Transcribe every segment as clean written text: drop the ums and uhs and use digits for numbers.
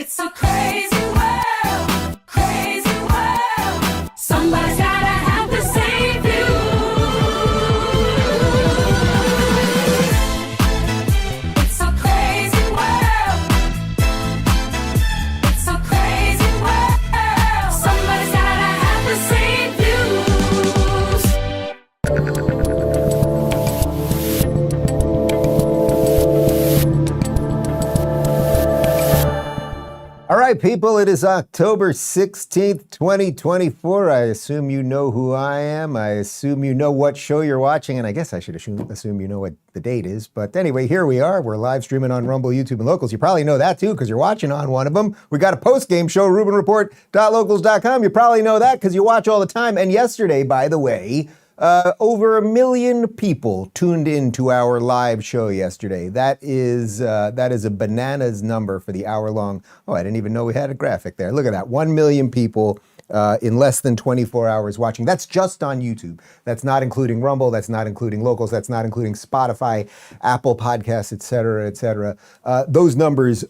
It's a crazy world, crazy world. Somebody's gotta have to save you. It's a crazy world. It's a crazy world. Somebody's gotta have to save you. All right, people, it is October 16th, 2024. I assume you know who I am. I assume you know what show you're watching, and I guess I should assume you know what the date is. But anyway, here we are. We're live streaming on Rumble, YouTube, and Locals. You probably know that, too, because you're watching on one of them. We got a post-game show, RubinReport.locals.com. You probably know that because you watch all the time. And yesterday, by the way, over 1 million people tuned in to our live show yesterday. That is a bananas number for the hour-long. Oh, I didn't even know we had a graphic there. Look at that, 1 million people in less than 24 hours watching. That's just on YouTube. That's not including Rumble. That's not including Locals. That's not including Spotify, Apple Podcasts, et cetera, et cetera. Those numbers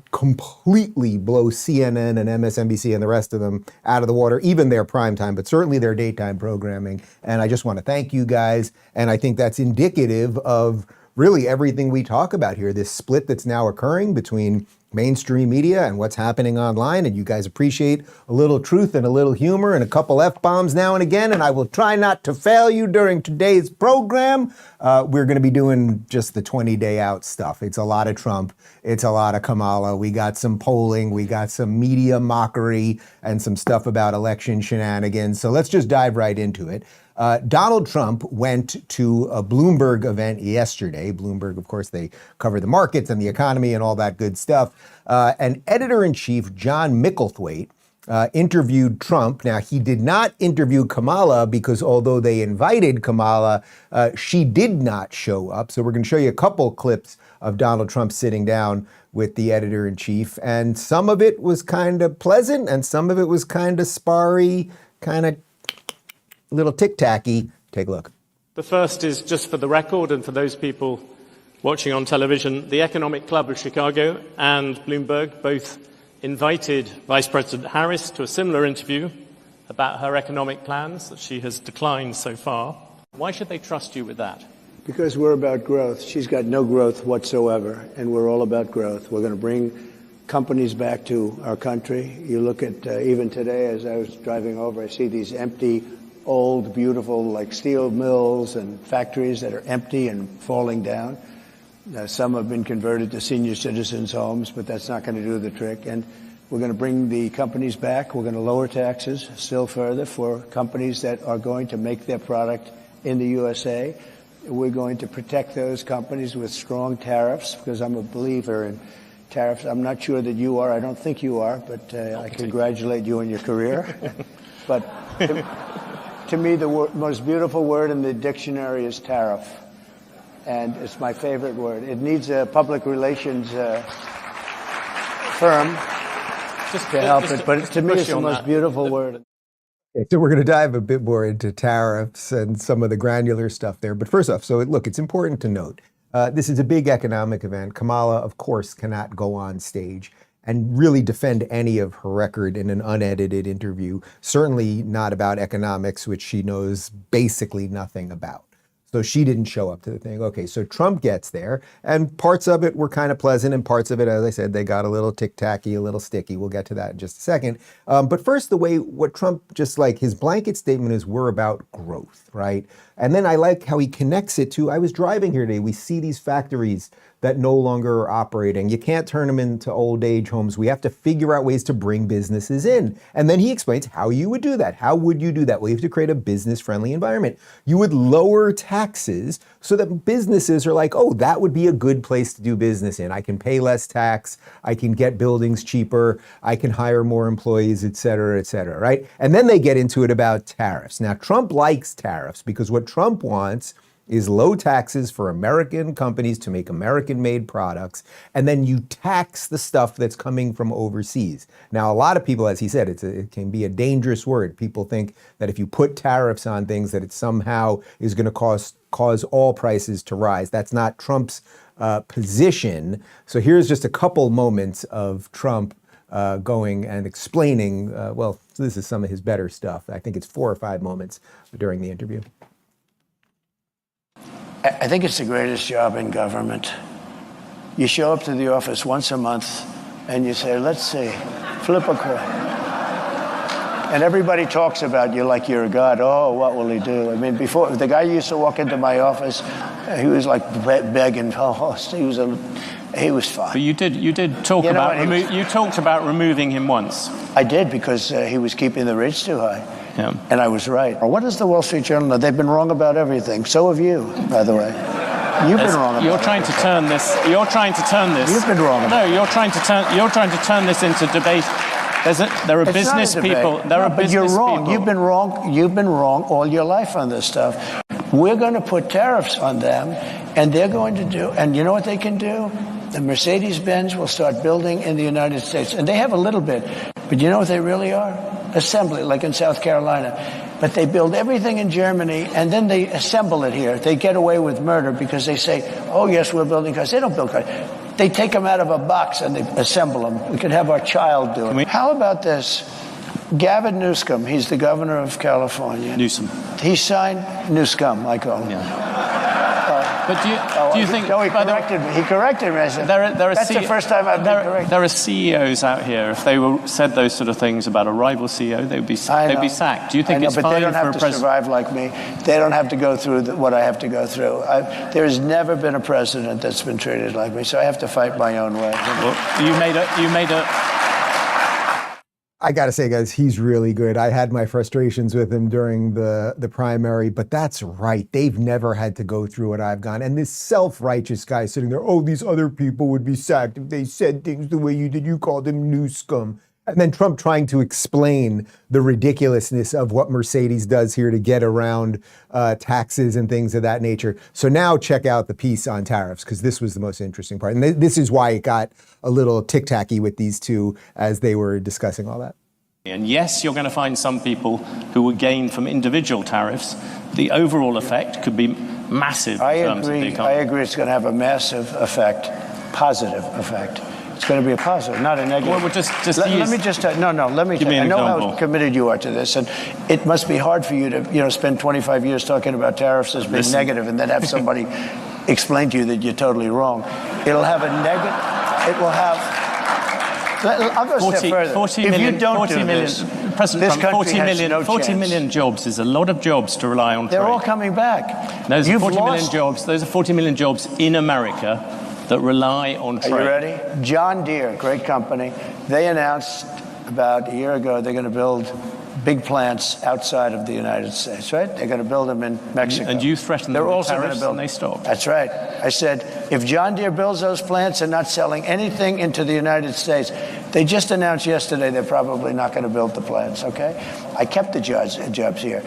completely blow CNN and MSNBC and the rest of them out of the water, even their prime time, but certainly their daytime programming. And I just want to thank you guys. And I think that's indicative of really everything we talk about here, this split that's now occurring between mainstream media and what's happening online. And you guys appreciate a little truth and a little humor and a couple F-bombs now and again. And I will try not to fail you during today's program. We're going to be doing just the 20-day out stuff. It's a lot of Trump. It's a lot of Kamala. We got some polling. We got some media mockery and some stuff about election shenanigans. So let's just dive right into it. Donald Trump went to a Bloomberg event yesterday. Bloomberg, of course, they cover the markets and the economy and all that good stuff. And editor-in-chief John Micklethwait interviewed Trump. Now, he did not interview Kamala because although they invited Kamala, she did not show up. So we're going to show you a couple clips of Donald Trump sitting down with the editor-in-chief. And some of it was kind of pleasant and some of it was kind of sparry, kind of little tic-tacky. Take a look. The first is just for the record and for those people watching on television. The Economic Club of Chicago and Bloomberg both invited Vice President Harris to a similar interview about her economic plans that she has declined so far. Why should they trust you with that? Because we're about growth. She's got no growth whatsoever, and we're all about growth. We're going to bring companies back to our country. You look at even today, as I was driving over, I see these empty, old, beautiful, like steel mills and factories that are empty and falling down. Some have been converted to senior citizens' homes, but that's not going to do the trick. And we're going to bring the companies back. We're going to lower taxes still further for companies that are going to make their product in the USA. We're going to protect those companies with strong tariffs, because I'm a believer in tariffs. I'm not sure that you are. I don't think you are, but I congratulate you on your career. But to me, the most beautiful word in the dictionary is tariff, and it's my favorite word. It needs a public relations firm to help it, but to me, it's the most beautiful word. Okay, so we're going to dive a bit more into tariffs and some of the granular stuff there. But first off, so look, it's important to note, this is a big economic event. Kamala, of course, cannot go on stage and really defend any of her record in an unedited interview, certainly not about economics, which she knows basically nothing about. So she didn't show up to the thing. Okay, so Trump gets there, and parts of it were kind of pleasant, and parts of it, as I said, they got a little tic-tacky, a little sticky. We'll get to that in just a second. But first, what Trump, just like his blanket statement is, we're about growth, right? And then I like how he connects it to, I was driving here today, we see these factories that no longer are operating. You can't turn them into old age homes. We have to figure out ways to bring businesses in. And then he explains how you would do that. How would you do that? Well, you have to create a business-friendly environment. You would lower taxes so that businesses are like, oh, that would be a good place to do business in. I can pay less tax. I can get buildings cheaper. I can hire more employees, et cetera, right? And then they get into it about tariffs. Now, Trump likes tariffs because what Trump wants is low taxes for American companies to make American-made products, and then you tax the stuff that's coming from overseas. Now, a lot of people, as he said, it can be a dangerous word. People think that if you put tariffs on things, that it somehow is going to cause all prices to rise. That's not Trump's position. So here's just a couple moments of Trump going and explaining, well, this is some of his better stuff. I think it's 4 or 5 moments during the interview. I think it's the greatest job in government. You show up to the office once a month and you say, let's see, flip a coin. And everybody talks about you like you're a god. Oh, what will he do? I mean, before, the guy used to walk into my office, he was like begging. Oh, he was fine. But you did talk about, you talked about removing him once. I did, because he was keeping the rates too high. Yeah. And I was right. What does the Wall Street Journal know? They've been wrong about everything. So have you, by the way. You've been wrong about You're trying to turn this. You're trying to turn this. You've been wrong. No, you're trying to turn this into debate. There are business people. There are business you're wrong. people. You've been wrong. You've been wrong all your life on this stuff. We're going to put tariffs on them, and they're going to do. And you know what they can do? The Mercedes-Benz will start building in the United States, and they have a little bit. But you know what they really are? Assembly, like in South Carolina. But they build everything in Germany, and then they assemble it here. They get away with murder because they say, oh, yes, we're building cars. They don't build cars. They take them out of a box and they assemble them. We could have our child do it. How about this? Gavin Newsom, he's the governor of California. Newsom. He signed Newsom, I call him. Yeah. But do you think? No, he corrected me. He corrected me. I said, that's the first time I've been corrected. There are CEOs out here. If they said those sort of things about a rival CEO, they'd be sacked. Do you think it's fine for a president? But they don't have to survive like me. They don't have to go through what I have to go through. There has never been a president that's been treated like me, so I have to fight my own way. Well, you made a. I got to say, guys, he's really good. I had my frustrations with him during the primary, but that's right. They've never had to go through what I've gone. And this self-righteous guy sitting there, oh, these other people would be sacked if they said things the way you did. You called him new scum. And then Trump trying to explain the ridiculousness of what Mercedes does here to get around taxes and things of that nature. So now check out the piece on tariffs, because this was the most interesting part. And this is why it got a little tic-tacky with these two as they were discussing all that. And yes, you're going to find some people who will gain from individual tariffs. The overall effect could be massive in terms of the economy. I agree it's going to have a massive effect, positive effect. It's going to be a positive, not a negative. Well, just let me just tell you. No, let me tell you. I know how committed you are to this, and it must be hard for you to, spend 25 years talking about tariffs as being negative, and then have somebody explain to you that you're totally wrong. It'll have a negative. It will have. I'll go a step further. 40 if million, you don't 40 do million, this, President Trump, 40 million, no 40 chance. million jobs is a lot of jobs to rely on. They're all coming back. Those are 40 million jobs. Those are 40 million jobs in America that rely on trade. Are you ready? John Deere, great company. They announced about a year ago they're going to build big plants outside of the United States, right? They're going to build them in Mexico. And you threatened them with tariffs and they stopped. That's right. I said, if John Deere builds those plants and not selling anything into the United States, they just announced yesterday they're probably not going to build the plants, okay? I kept the jobs here.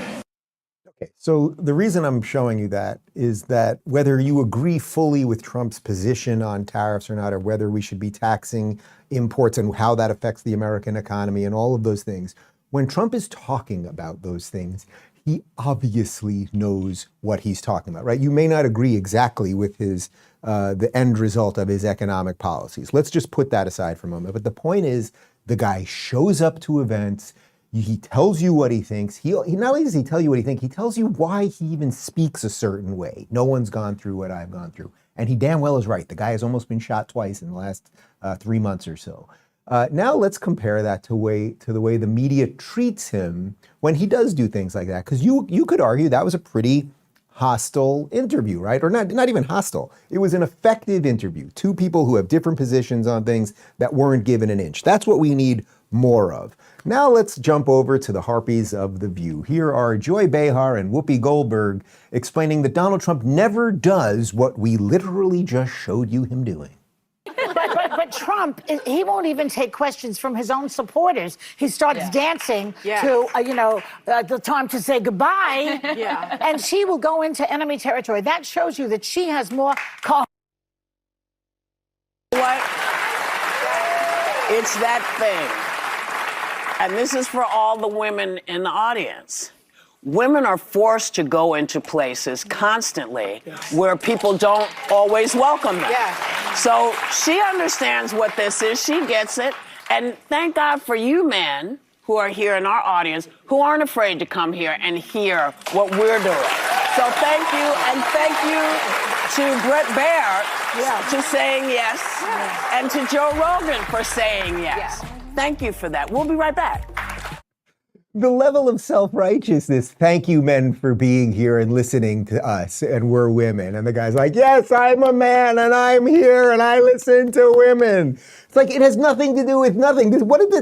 Okay, so the reason I'm showing you that is that whether you agree fully with Trump's position on tariffs or not, or whether we should be taxing imports and how that affects the American economy and all of those things, when Trump is talking about those things, he obviously knows what he's talking about, right? You may not agree exactly with his the end result of his economic policies. Let's just put that aside for a moment. But the point is, the guy shows up to events. He tells you what he thinks. He not only does he tell you what he thinks, he tells you why he even speaks a certain way. No one's gone through what I've gone through. And he damn well is right. The guy has almost been shot twice in the last 3 months or so. Now let's compare that to the way the media treats him when he does do things like that. Because you could argue that was a pretty hostile interview, right? Or not even hostile. It was an effective interview. Two people who have different positions on things that weren't given an inch. That's what we need more of. Now let's jump over to the harpies of The View. Here are Joy Behar and Whoopi Goldberg explaining that Donald Trump never does what we literally just showed you him doing. But Trump, he won't even take questions from his own supporters. He starts dancing to, the time to say goodbye. And she will go into enemy territory. That shows you that she has more... What? It's that thing. And this is for all the women in the audience. Women are forced to go into places constantly where people don't always welcome them. So she understands what this is. She gets it. And thank God for you men who are here in our audience who aren't afraid to come here and hear what we're doing. So thank you, and thank you to Brett Baer for saying yes, and to Joe Rogan for saying yes. Thank you for that. We'll be right back. The level of self-righteousness, thank you men for being here and listening to us, and we're women. And the guy's like, yes, I'm a man and I'm here and I listen to women. It's like, it has nothing to do with nothing.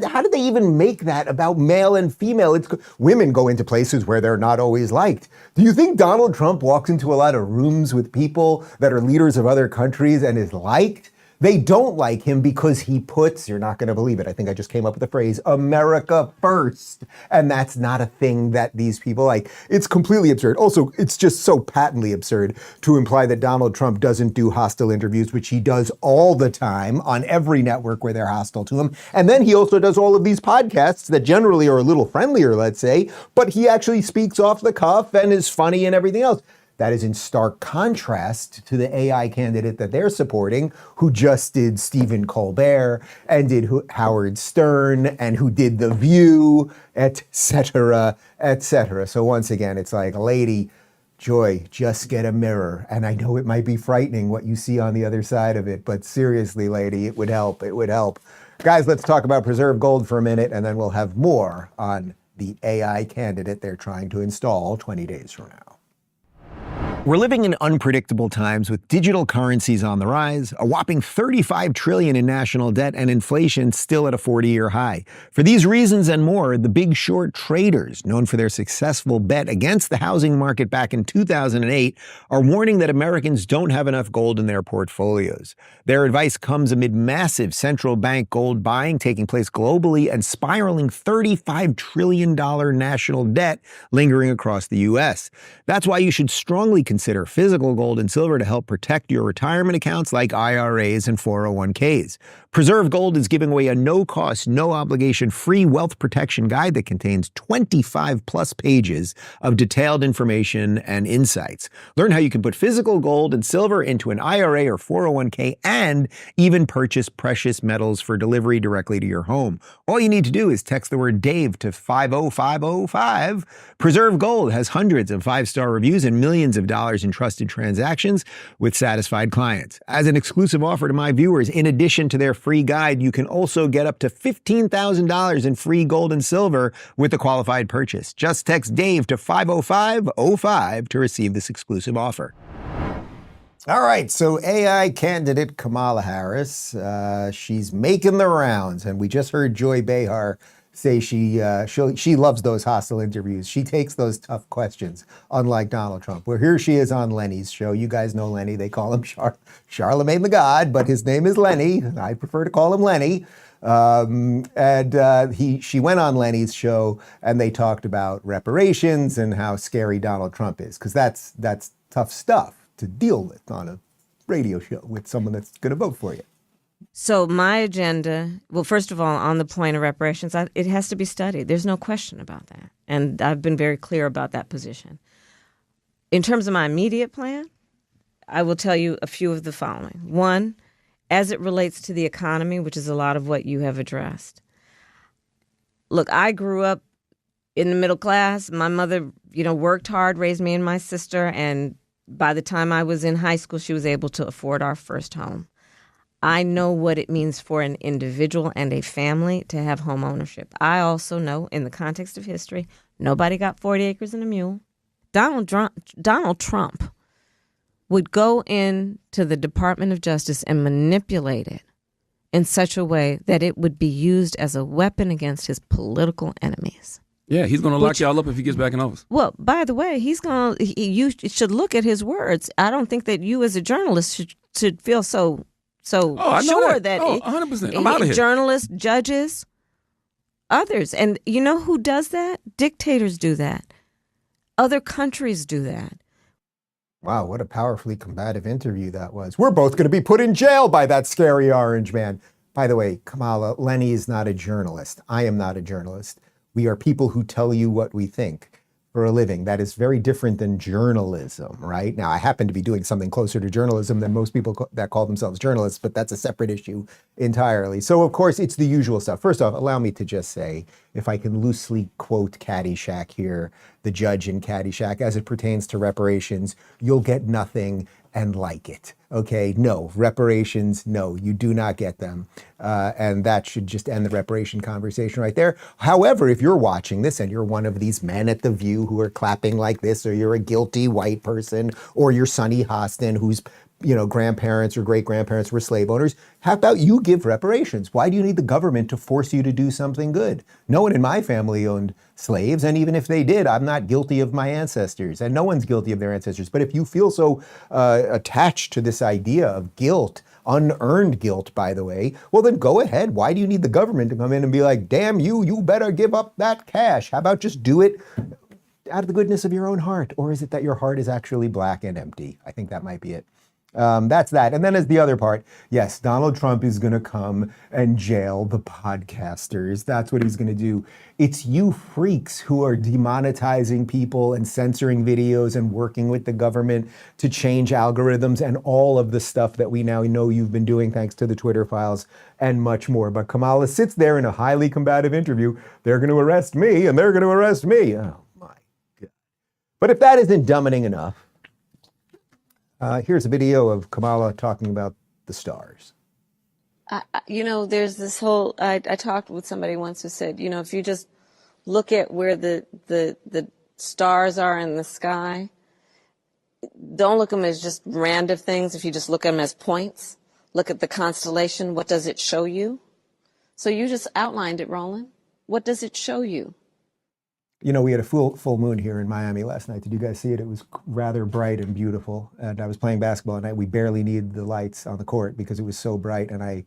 How did they even make that about male and female? Women go into places where they're not always liked. Do you think Donald Trump walks into a lot of rooms with people that are leaders of other countries and is liked? They don't like him because he puts, you're not going to believe it, I think I just came up with the phrase, America first. And that's not a thing that these people like. It's completely absurd. Also, it's just so patently absurd to imply that Donald Trump doesn't do hostile interviews, which he does all the time on every network where they're hostile to him. And then he also does all of these podcasts that generally are a little friendlier, let's say, but he actually speaks off the cuff and is funny and everything else. That is in stark contrast to the AI candidate that they're supporting, who just did Stephen Colbert and did Howard Stern and who did The View, et cetera, et cetera. So once again, it's like, lady, Joy, just get a mirror. And I know it might be frightening what you see on the other side of it, but seriously, lady, it would help. It would help. Guys, let's talk about preserved gold for a minute, and then we'll have more on the AI candidate they're trying to install 20 days from now. We're living in unpredictable times with digital currencies on the rise, a whopping $35 trillion in national debt, and inflation still at a 40-year high. For these reasons and more, the Big Short traders, known for their successful bet against the housing market back in 2008, are warning that Americans don't have enough gold in their portfolios. Their advice comes amid massive central bank gold buying taking place globally and spiraling $35 trillion national debt lingering across the U.S. That's why you should strongly consider physical gold and silver to help protect your retirement accounts like IRAs and 401ks. Preserve Gold is giving away a no-cost, no-obligation free wealth protection guide that contains 25-plus pages of detailed information and insights. Learn how you can put physical gold and silver into an IRA or 401k and even purchase precious metals for delivery directly to your home. All you need to do is text the word DAVE to 50505. Preserve Gold has hundreds of 5-star reviews and millions of dollars in trusted transactions with satisfied clients. As an exclusive offer to my viewers, in addition to their free guide, you can also get up to $15,000 in free gold and silver with a qualified purchase. Just text DAVE to 50505 to receive this exclusive offer. All right, so AI candidate Kamala Harris, she's making the rounds, and we just heard Joy Behar say she loves those hostile interviews. She takes those tough questions, unlike Donald Trump. Well, here she is on Lenny's show. You guys know Lenny. They call him Charlamagne the God, but his name is Lenny. I prefer to call him Lenny. She went on Lenny's show, and they talked about reparations and how scary Donald Trump is, because that's tough stuff to deal with on a radio show with someone that's going to vote for you. So my agenda, well, first of all, on the point of reparations, it has to be studied. There's no question about that. And I've been very clear about that position. In terms of my immediate plan, I will tell you a few of the following. One, as it relates to the economy, which is a lot of what you have addressed. Look, I grew up in the middle class. My mother, worked hard, raised me and my sister. And by the time I was in high school, she was able to afford our first home. I know what it means for an individual and a family to have home ownership. I also know, in the context of history, nobody got 40 acres and a mule. Donald Trump would go into the Department of Justice and manipulate it in such a way that it would be used as a weapon against his political enemies. Yeah, he's going to lock y'all up if he gets back in office. Well, by the way, you should look at his words. I don't think that you as a journalist should feel so sure that 100%. I'm out of here. Journalists, judges, others. And you know who does that? Dictators do that. Other countries do that. Wow, what a powerfully combative interview that was. We're both going to be put in jail by that scary orange man. By the way, Kamala, Lenny is not a journalist. I am not a journalist. We are people who tell you what we think. for a living. That is very different than journalism, right? Now, I happen to be doing something closer to journalism than most people that call themselves journalists, but that's a separate issue entirely. So, of course, it's the usual stuff. First off, allow me to just say, if I can loosely quote Caddyshack here, the judge in Caddyshack, as it pertains to reparations, you'll get nothing and like it. Okay, no, reparations, no, you do not get them. And that should just end the reparation conversation right there. However, if you're watching this and you're one of these men at The View who are clapping like this, or you're a guilty white person, or you're Sonny Hostin, who's grandparents or great-grandparents were slave owners, how about you give reparations? Why do you need the government to force you to do something good? No one in my family owned slaves, and even if they did, I'm not guilty of my ancestors, and no one's guilty of their ancestors. But if you feel so attached to this idea of guilt, unearned guilt, by the way, well, then go ahead. Why do you need the government to come in and be like, damn you, you better give up that cash? How about just do it out of the goodness of your own heart? Or is it that your heart is actually black and empty? I think that might be it. That's that. And then as the other part, yes, Donald Trump is going to come and jail the podcasters. That's what he's going to do. It's you freaks who are demonetizing people and censoring videos and working with the government to change algorithms and all of the stuff that we now know you've been doing thanks to the Twitter files and much more. But Kamala sits there in a highly combative interview. They're going to arrest me and they're going to arrest me. Oh my God. But if that isn't dumbing enough, here's a video of Kamala talking about the stars. There's this whole, I talked with somebody once who said, if you just look at where the stars are in the sky, don't look at them as just random things. If you just look at them as points, look at the constellation, what does it show you? So you just outlined it, Roland. What does it show you? We had a full moon here in Miami last night. Did you guys see it? It was rather bright and beautiful. And I was playing basketball at night. We barely needed the lights on the court because it was so bright. And I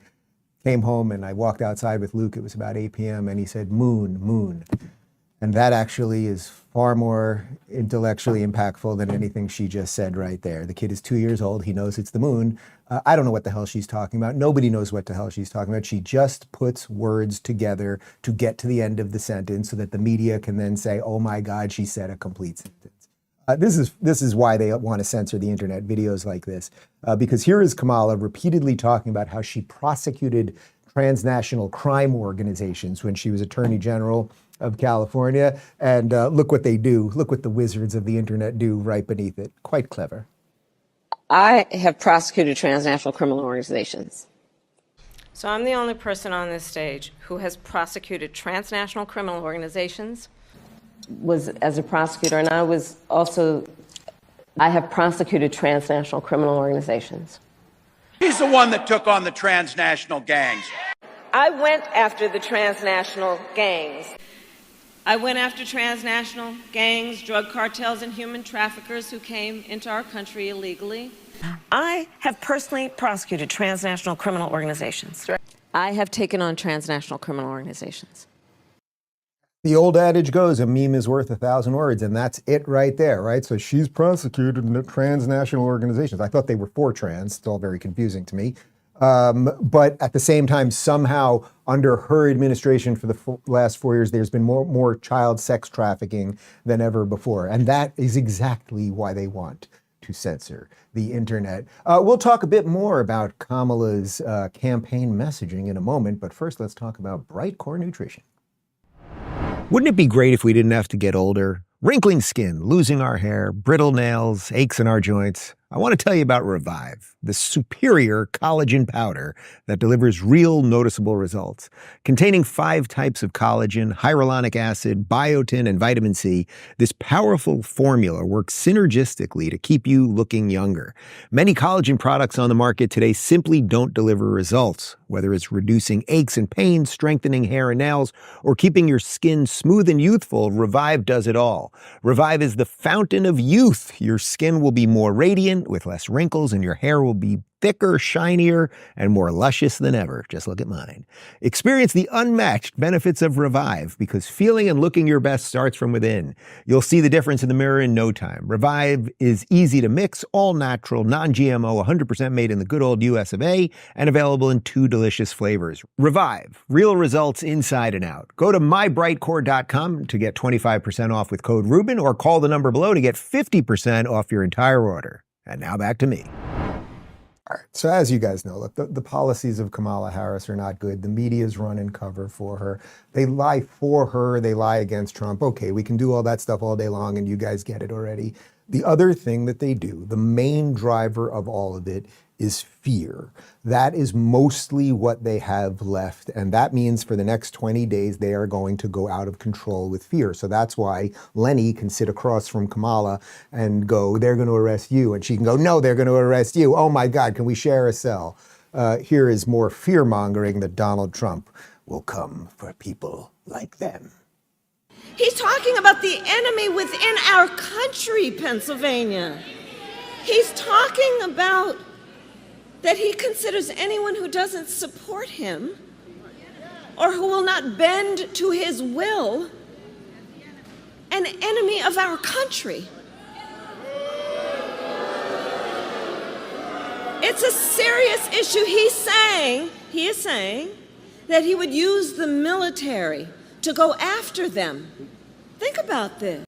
came home and I walked outside with Luke. It was about 8 p.m. and he said, moon, moon. And that actually is far more intellectually impactful than anything she just said right there. The kid is 2 years old. He knows it's the moon. I don't know what the hell she's talking about. Nobody knows what the hell she's talking about. She just puts words together to get to the end of the sentence so that the media can then say, oh my God, she said a complete sentence. This is why they want to censor the internet, videos like this. Because here is Kamala repeatedly talking about how she prosecuted transnational crime organizations when she was Attorney General of California. And look what they do. Look what the wizards of the internet do right beneath it. Quite clever. I have prosecuted transnational criminal organizations. So I'm the only person on this stage who has prosecuted transnational criminal organizations. Was as a prosecutor, and I have prosecuted transnational criminal organizations. He's the one that took on the transnational gangs. I went after the transnational gangs. I went after transnational gangs, drug cartels, and human traffickers who came into our country illegally. I have personally prosecuted transnational criminal organizations. I have taken on transnational criminal organizations. The old adage goes, a meme is worth 1,000 words, and that's it right there, right? So she's prosecuted transnational organizations. I thought they were for trans. It's all very confusing to me. But at the same time, somehow under her administration for the last 4 years, there's been more child sex trafficking than ever before. And that is exactly why they want to censor the internet. We'll talk a bit more about Kamala's campaign messaging in a moment, but first let's talk about Bright Core Nutrition. Wouldn't it be great if we didn't have to get older? Wrinkling skin, losing our hair, brittle nails, aches in our joints. I want to tell you about Revive, the superior collagen powder that delivers real noticeable results. Containing 5 types of collagen, hyaluronic acid, biotin, and vitamin C, this powerful formula works synergistically to keep you looking younger. Many collagen products on the market today simply don't deliver results, whether it's reducing aches and pains, strengthening hair and nails, or keeping your skin smooth and youthful. Revive does it all. Revive is the fountain of youth. Your skin will be more radiant, tint with less wrinkles, and your hair will be thicker, shinier, and more luscious than ever. Just look at mine. Experience the unmatched benefits of Revive, because feeling and looking your best starts from within. You'll see the difference in the mirror in no time. Revive is easy to mix, all natural, non-GMO, 100% made in the good old US of A, and available in 2 delicious flavors. Revive, real results inside and out. Go to mybrightcore.com to get 25% off with code Rubin, or call the number below to get 50% off your entire order. And now back to me. All right. So as you guys know, look, the policies of Kamala Harris are not good. The media's run and cover for her. They lie for her. They lie against Trump. Okay, we can do all that stuff all day long, and you guys get it already. The other thing that they do, the main driver of all of it, is fear. That is mostly what they have left. And that means for the next 20 days, they are going to go out of control with fear. So that's why Lenny can sit across from Kamala and go, they're going to arrest you. And she can go, no, they're going to arrest you. Oh my God, can we share a cell? Here is more fear mongering that Donald Trump will come for people like them. He's talking about the enemy within our country, Pennsylvania. He's talking about that he considers anyone who doesn't support him or who will not bend to his will an enemy of our country. It's a serious issue. He is saying that he would use the military to go after them. Think about this.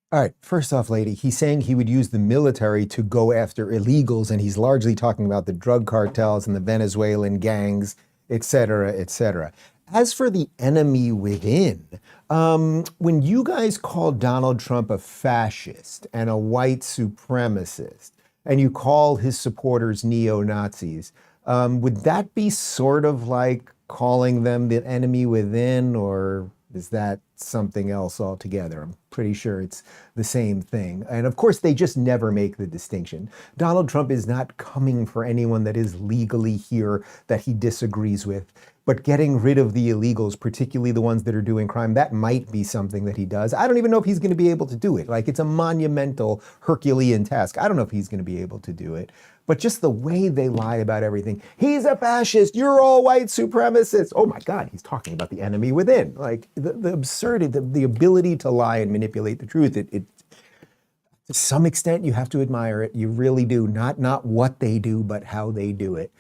All right, first off, lady, he's saying he would use the military to go after illegals, and he's largely talking about the drug cartels and the Venezuelan gangs, et cetera, et cetera. As for the enemy within, when you guys call Donald Trump a fascist and a white supremacist, and you call his supporters neo-Nazis, would that be sort of like calling them the enemy within, or is that something else altogether? I'm pretty sure it's the same thing. And of course, they just never make the distinction. Donald Trump is not coming for anyone that is legally here that he disagrees with, but getting rid of the illegals, particularly the ones that are doing crime, that might be something that he does. I don't even know if he's going to be able to do it. Like, it's a monumental Herculean task. I don't know if he's going to be able to do it. But just the way they lie about everything. He's a fascist. You're all white supremacists. Oh my God, he's talking about the enemy within. Like, the absurdity, the ability to lie and manipulate the truth. It to some extent, you have to admire it. You really do. Not what they do, but how they do it.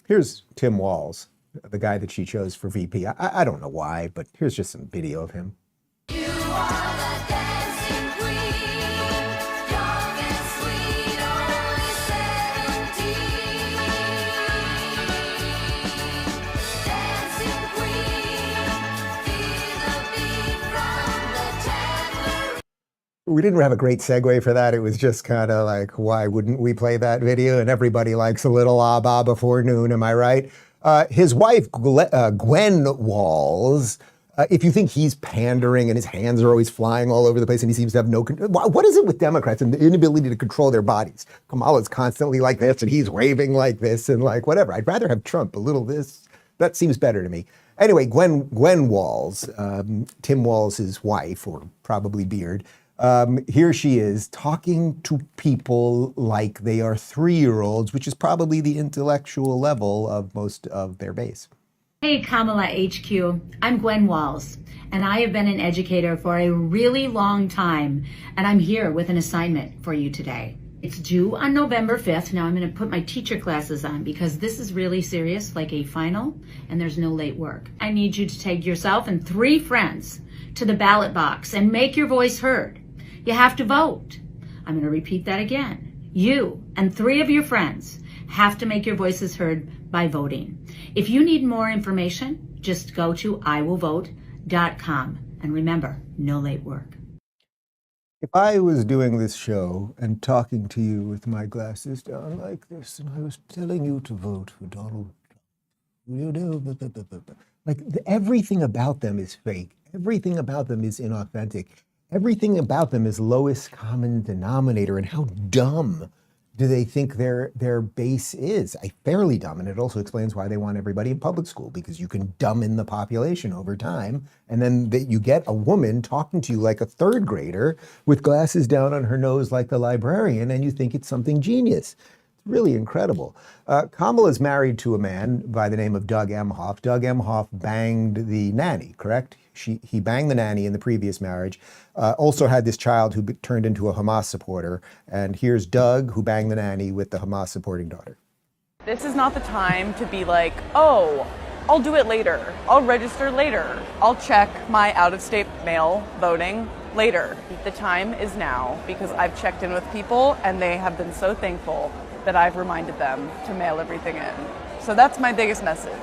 Here's Tim Walz, the guy that she chose for VP. I don't know why, but here's just some video of him. You are the dancing queen, young and sweet, only 17. Dancing queen, feel the beat from the tambourine. We didn't have a great segue for that. It was just kind of like, why wouldn't we play that video? And everybody likes a little ah-bah before noon, am I right? His wife, Gwen Walz, if you think he's pandering and his hands are always flying all over the place and he seems to have no control, what is it with Democrats and the inability to control their bodies? Kamala's constantly like this and he's waving like this and like whatever. I'd rather have Trump, a little this. That seems better to me. Anyway, Gwen Walz, Tim Walz's wife, or probably Beard, here she is talking to people like they are 3-year-olds, which is probably the intellectual level of most of their base. Hey, Kamala HQ. I'm Gwen Walz, and I have been an educator for a really long time, and I'm here with an assignment for you today. It's due on November 5th. Now I'm going to put my teacher glasses on because this is really serious, like a final, and there's no late work. I need you to take yourself and 3 friends to the ballot box and make your voice heard. You have to vote. I'm going to repeat that again. You and 3 of your friends have to make your voices heard by voting. If you need more information, just go to iwillvote.com. And remember, no late work. If I was doing this show and talking to you with my glasses down like this, and I was telling you to vote for Donald Trump, like everything about them is fake. Everything about them is inauthentic. Everything about them is lowest common denominator, and how dumb do they think their base is? Fairly dumb, and it also explains why they want everybody in public school, because you can dumb in the population over time, and then you get a woman talking to you like a third grader with glasses down on her nose like the librarian, and you think it's something genius. It's really incredible. Kamala's married to a man by the name of Doug Emhoff. Doug Emhoff banged the nanny, correct? He banged the nanny in the previous marriage, also had this child who turned into a Hamas supporter. And here's Doug, who banged the nanny with the Hamas supporting daughter. This is not the time to be like, oh, I'll do it later. I'll register later. I'll check my out-of-state mail voting later. The time is now, because I've checked in with people and they have been so thankful that I've reminded them to mail everything in. So that's my biggest message,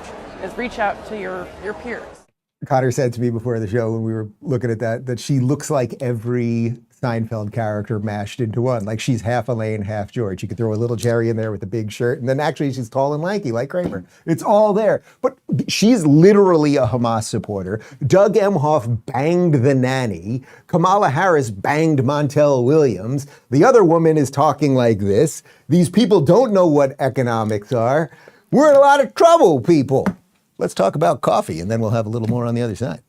is reach out to your peers. Connor said to me before the show when we were looking at that she looks like every Seinfeld character mashed into one. Like she's half Elaine, half George. You could throw a little Jerry in there with a big shirt, and then actually she's tall and lanky like Kramer. It's all there. But she's literally a Hamas supporter. Doug Emhoff banged the nanny. Kamala Harris banged Montel Williams. The other woman is talking like this. These people don't know what economics are. We're in a lot of trouble, people. Let's talk about coffee, and then we'll have a little more on the other side.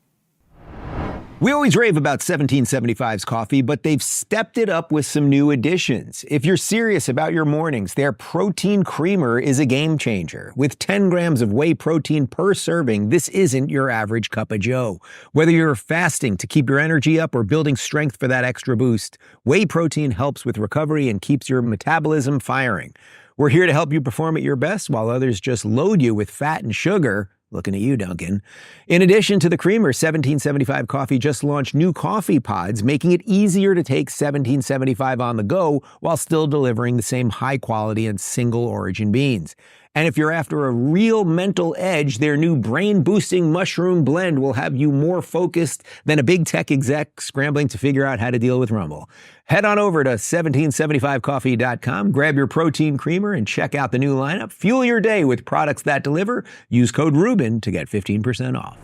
We always rave about 1775's coffee, but they've stepped it up with some new additions. If you're serious about your mornings, their protein creamer is a game changer. With 10 grams of whey protein per serving, this isn't your average cup of joe. Whether you're fasting to keep your energy up or building strength for that extra boost, whey protein helps with recovery and keeps your metabolism firing. We're here to help you perform at your best while others just load you with fat and sugar. Looking at you, Duncan. In addition to the creamer, 1775 Coffee just launched new coffee pods, making it easier to take 1775 on the go while still delivering the same high quality and single origin beans. And if you're after a real mental edge, their new brain-boosting mushroom blend will have you more focused than a big tech exec scrambling to figure out how to deal with Rumble. Head on over to 1775coffee.com, grab your protein creamer, and check out the new lineup. Fuel your day with products that deliver. Use code Rubin to get 15% off.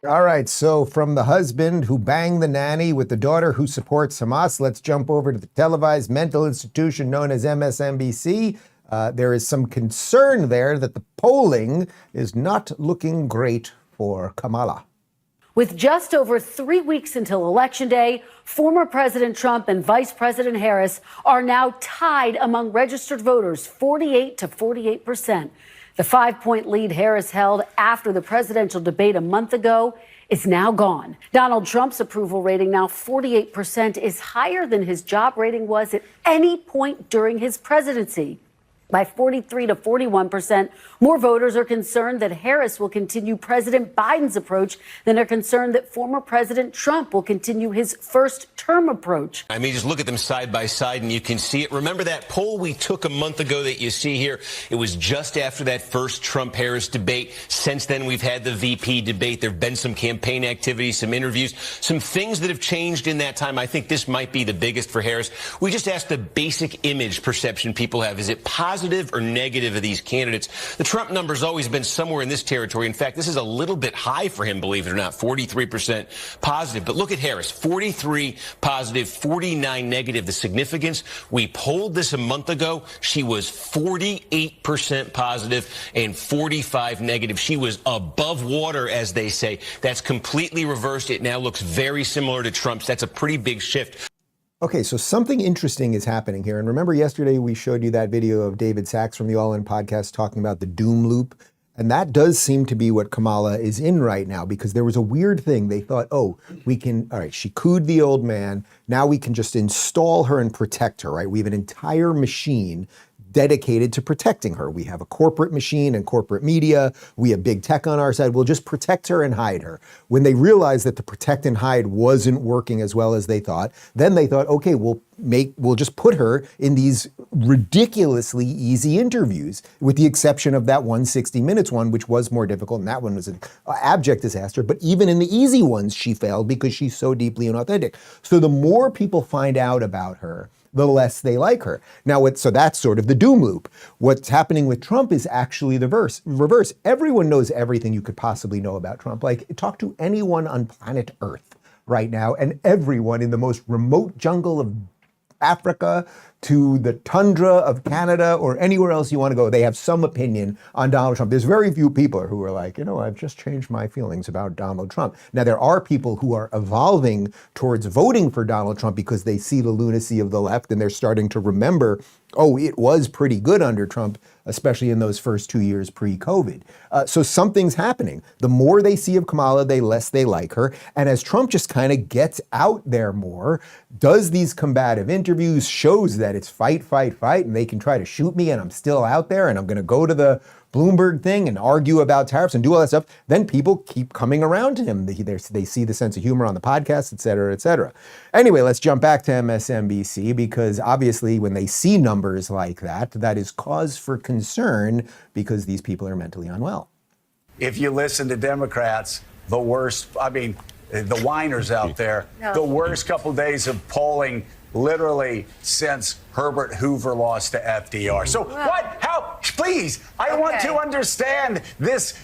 All right, so from the husband who banged the nanny with the daughter who supports Hamas, let's jump over to the televised mental institution known as MSNBC. There is some concern there that the polling is not looking great for Kamala. With just over 3 weeks until Election Day, former President Trump and Vice President Harris are now tied among registered voters, 48 to 48%. The 5-point lead Harris held after the presidential debate a month ago is now gone. Donald Trump's approval rating, now 48%, is higher than his job rating was at any point during his presidency. By 43 to 41%, more voters are concerned that Harris will continue President Biden's approach than are concerned that former President Trump will continue his first-term approach. I mean, just look at them side by side and you can see it. Remember that poll we took a month ago that you see here? It was just after that first Trump-Harris debate. Since then, we've had the VP debate. There have been some campaign activities, some interviews, some things that have changed in that time. I think this might be the biggest for Harris. We just asked the basic image perception people have. Is it positive or negative of these candidates? The Trump number's always been somewhere in this territory. In fact, this is a little bit high for him, believe it or not, 43% positive. But look at Harris, 43 positive, 49 negative. The significance, we polled this a month ago. She was 48% positive and 45 negative. She was above water, as they say. That's completely reversed. It now looks very similar to Trump's. That's a pretty big shift. Okay, so something interesting is happening here. And remember yesterday we showed you that video of David Sachs from the All In podcast talking about the doom loop. And that does seem to be what Kamala is in right now, because there was a weird thing. They thought, all right, she cooed the old man. Now we can just install her and protect her, right? We have an entire machine dedicated to protecting her. We have a corporate machine and corporate media. We have big tech on our side. We'll just protect her and hide her. When they realized that the protect and hide wasn't working as well as they thought, then they thought, okay, we'll just put her in these ridiculously easy interviews, with the exception of that 160 Minutes one, which was more difficult, and that one was an abject disaster. But even in the easy ones, she failed because she's so deeply inauthentic. So the more people find out about her, the less they like her. Now, so that's sort of the doom loop. What's happening with Trump is actually the reverse. Everyone knows everything you could possibly know about Trump. Like, talk to anyone on planet Earth right now, and everyone in the most remote jungle of Africa to the tundra of Canada or anywhere else you want to go, they have some opinion on Donald Trump. There's very few people who are like, I've just changed my feelings about Donald Trump. Now, there are people who are evolving towards voting for Donald Trump because they see the lunacy of the left and they're starting to remember, it was pretty good under Trump, especially in those first 2 years pre-COVID. So something's happening. The more they see of Kamala, the less they like her. And as Trump just kind of gets out there more, does these combative interviews, shows that it's fight, fight, fight, and they can try to shoot me and I'm still out there and I'm going to go to the Bloomberg thing and argue about tariffs and do all that stuff, then people keep coming around to him. They see the sense of humor on the podcast, et cetera, et cetera. Anyway, let's jump back to MSNBC because obviously when they see numbers like that, that is cause for concern because these people are mentally unwell. If you listen to Democrats, the worst, the whiners out there, the worst couple days of polling literally since Herbert Hoover lost to FDR. So what? How? Please, I want to understand this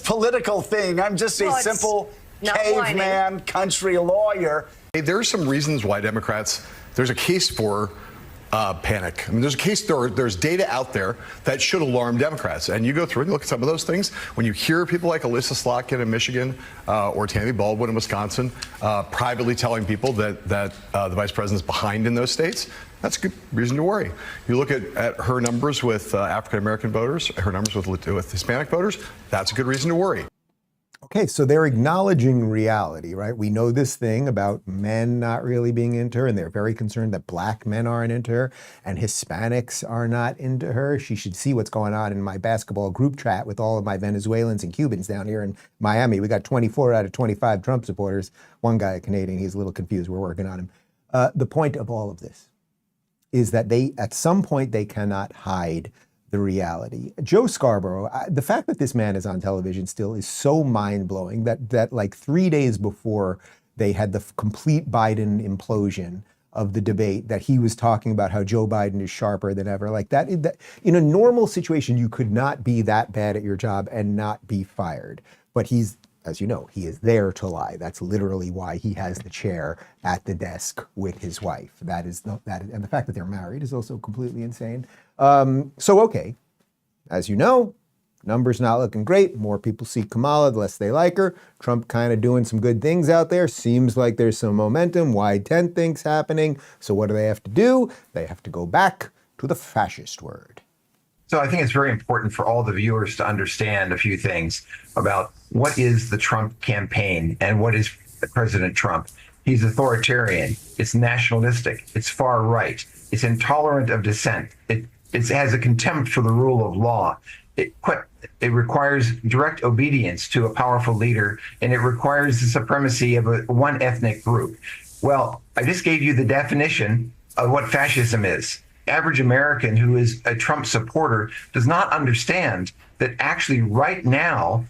political thing. I'm just a simple caveman country lawyer. There are some reasons why Democrats, there's a case for panic. There's a case, there's data out there that should alarm Democrats. And you go through and look at some of those things. When you hear people like Alyssa Slotkin in Michigan or Tammy Baldwin in Wisconsin privately telling people that the vice president's behind in those states, that's a good reason to worry. You look at her numbers with African-American voters, her numbers with Hispanic voters, that's a good reason to worry. Okay, so they're acknowledging reality, right? We know this thing about men not really being into her, and they're very concerned that black men aren't into her, and Hispanics are not into her. She should see what's going on in my basketball group chat with all of my Venezuelans and Cubans down here in Miami. We got 24 out of 25 Trump supporters. One guy, a Canadian, he's a little confused. We're working on him. The point of all of this is that at some point, they cannot hide the reality. Joe Scarborough, the fact that this man is on television still is so mind-blowing that like 3 days before they had the complete Biden implosion of the debate, that he was talking about how Joe Biden is sharper than ever. Like that in a normal situation, you could not be that bad at your job and not be fired. But he's, as you know, he is there to lie. That's literally why he has the chair at the desk with his wife. And the fact that they're married is also completely insane. Okay, as you know, numbers not looking great. More people see Kamala, the less they like her. Trump kind of doing some good things out there. Seems like there's some momentum, wide tent things happening. So what do they have to do? They have to go back to the fascist word. So I think it's very important for all the viewers to understand a few things about what is the Trump campaign and what is President Trump. He's authoritarian. It's nationalistic. It's far right. It's intolerant of dissent. It has a contempt for the rule of law. It requires direct obedience to a powerful leader, and it requires the supremacy of one ethnic group. Well, I just gave you the definition of what fascism is. Average American who is a Trump supporter does not understand that actually right now,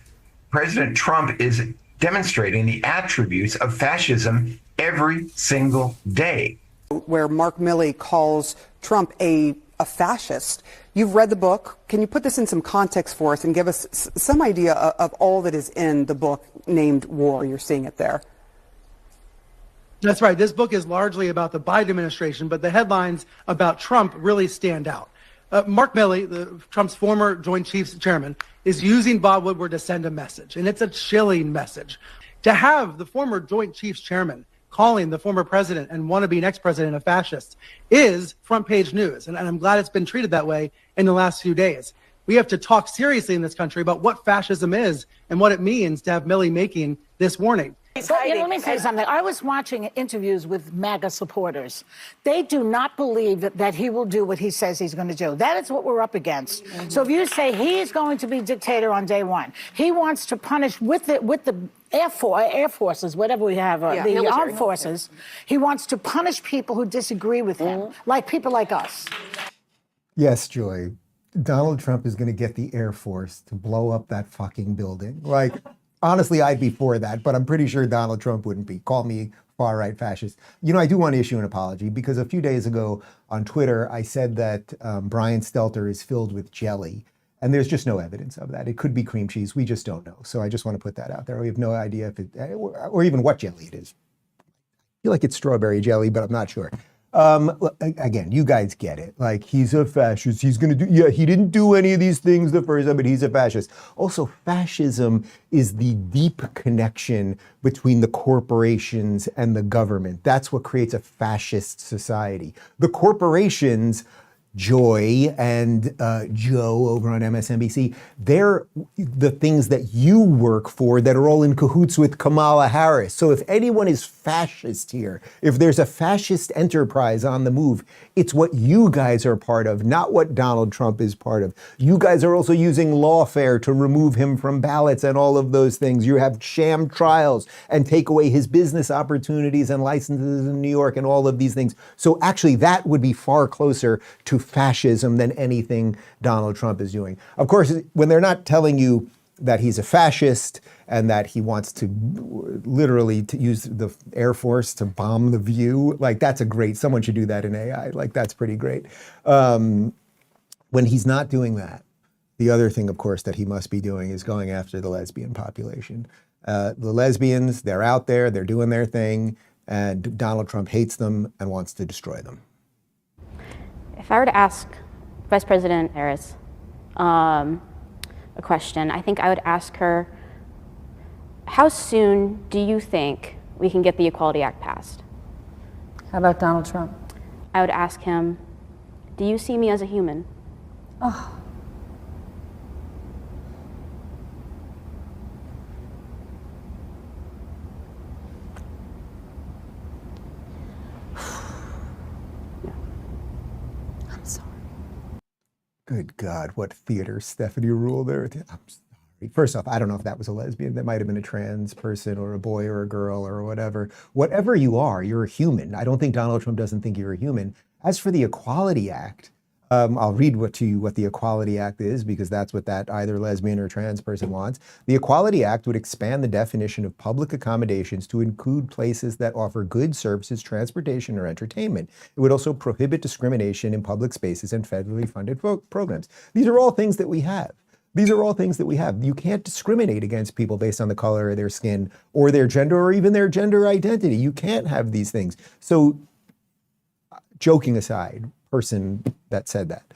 President Trump is demonstrating the attributes of fascism every single day. Where Mark Milley calls Trump a fascist. You've read the book. Can you put this in some context for us and give us some idea of all that is in the book named War? You're seeing it there. That's right. This book is largely about the Biden administration, but the headlines about Trump really stand out. Mark Milley, Trump's former Joint Chiefs chairman, is using Bob Woodward to send a message, and it's a chilling message. To have the former Joint Chiefs chairman calling the former president and wannabe next president a fascist is front page news, and I'm glad it's been treated that way in the last few days. We have to talk seriously in this country about what fascism is and what it means to have Milley making this warning. But, let me say something. I was watching interviews with MAGA supporters. They do not believe that he will do what he says he's going to do. That is what we're up against. Mm-hmm. So if you say he's going to be dictator on day one, he wants to punish with the Air Forces, whatever we have, the armed forces, he wants to punish people who disagree with him, like people like us. Yes, Joy. Donald Trump is going to get the Air Force to blow up that fucking building. Like, honestly, I'd be for that, but I'm pretty sure Donald Trump wouldn't be. Call me far-right fascist. You know, I do want to issue an apology because a few days ago on Twitter, I said that Brian Stelter is filled with jelly, and there's just no evidence of that. It could be cream cheese. We just don't know. So I just want to put that out there. We have no idea if it, or even what jelly it is. I feel like it's strawberry jelly, but I'm not sure. Again, you guys get it. Like, he's a fascist. He's going to do, yeah, he didn't do any of these things the first time, but he's a fascist. Also, fascism is the deep connection between the corporations and the government. That's what creates a fascist society. The corporations, Joy and Joe over on MSNBC, they're the things that you work for that are all in cahoots with Kamala Harris. So if anyone is fascist here, if there's a fascist enterprise on the move, it's what you guys are part of, not what Donald Trump is part of. You guys are also using lawfare to remove him from ballots and all of those things. You have sham trials and take away his business opportunities and licenses in New York and all of these things. So actually that would be far closer to fascism than anything Donald Trump is doing. Of course, when they're not telling you that he's a fascist and that he wants to literally to use the Air Force to bomb the View, like that's a great, someone should do that in AI. Like that's pretty great. When he's not doing that, the other thing, of course, that he must be doing is going after the lesbian population. The lesbians, they're out there, they're doing their thing, and Donald Trump hates them and wants to destroy them. If I were to ask Vice President Harris a question, I think I would ask her, how soon do you think we can get the Equality Act passed? How about Donald Trump? I would ask him, do you see me as a human? Oh. Good God, what theater Stephanie ruled there. I'm sorry. First off, I don't know if that was a lesbian. That might have been a trans person or a boy or a girl or whatever. Whatever you are, you're a human. I don't think Donald Trump doesn't think you're a human. As for the Equality Act, I'll read to you what the Equality Act is, because that's what that either lesbian or trans person wants. The Equality Act would expand the definition of public accommodations to include places that offer goods, services, transportation, or entertainment. It would also prohibit discrimination in public spaces and federally funded programs. These are all things that we have. These are all things that we have. You can't discriminate against people based on the color of their skin or their gender or even their gender identity. You can't have these things. So, joking aside, person that said that,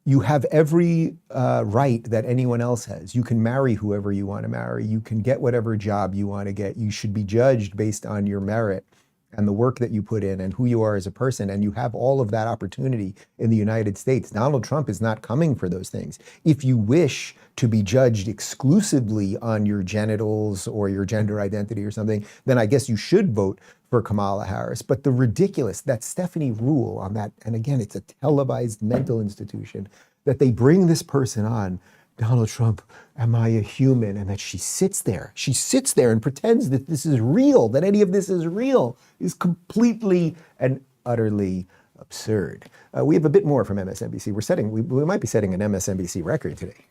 you have every right that anyone else has. You can marry whoever you want to marry. You can get whatever job you want to get. You should be judged based on your merit and the work that you put in and who you are as a person. And you have all of that opportunity in the United States. Donald Trump is not coming for those things. If you wish to be judged exclusively on your genitals or your gender identity or something, then I guess you should vote for Kamala Harris. But the ridiculous, that Stephanie rule on that, and again, it's a televised mental institution, that they bring this person on, Donald Trump, am I a human? And that she sits there and pretends that this is real, that any of this is real, is completely and utterly absurd. We have a bit more from MSNBC. We might be setting an MSNBC record today.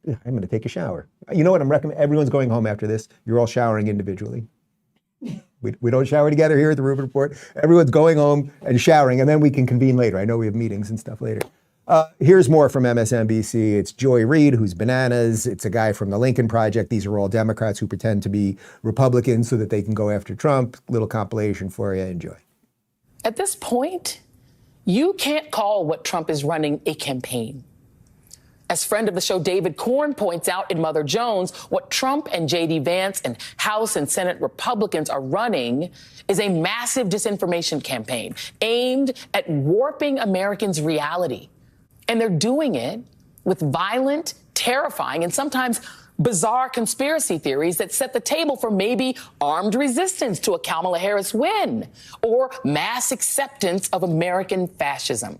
I'm going to take a shower. You know what I'm recommending? Everyone's going home after this. You're all showering individually. We don't shower together here at the Rubin Report. Everyone's going home and showering, and then we can convene later. I know we have meetings and stuff later. Here's more from MSNBC. It's Joy Reid, who's bananas. It's a guy from the Lincoln Project. These are all Democrats who pretend to be Republicans so that they can go after Trump. Little compilation for you. Enjoy. At this point, you can't call what Trump is running a campaign. As friend of the show David Corn points out in Mother Jones, what Trump and J.D. Vance and House and Senate Republicans are running is a massive disinformation campaign aimed at warping Americans' reality. And they're doing it with violent, terrifying, and sometimes bizarre conspiracy theories that set the table for maybe armed resistance to a Kamala Harris win or mass acceptance of American fascism.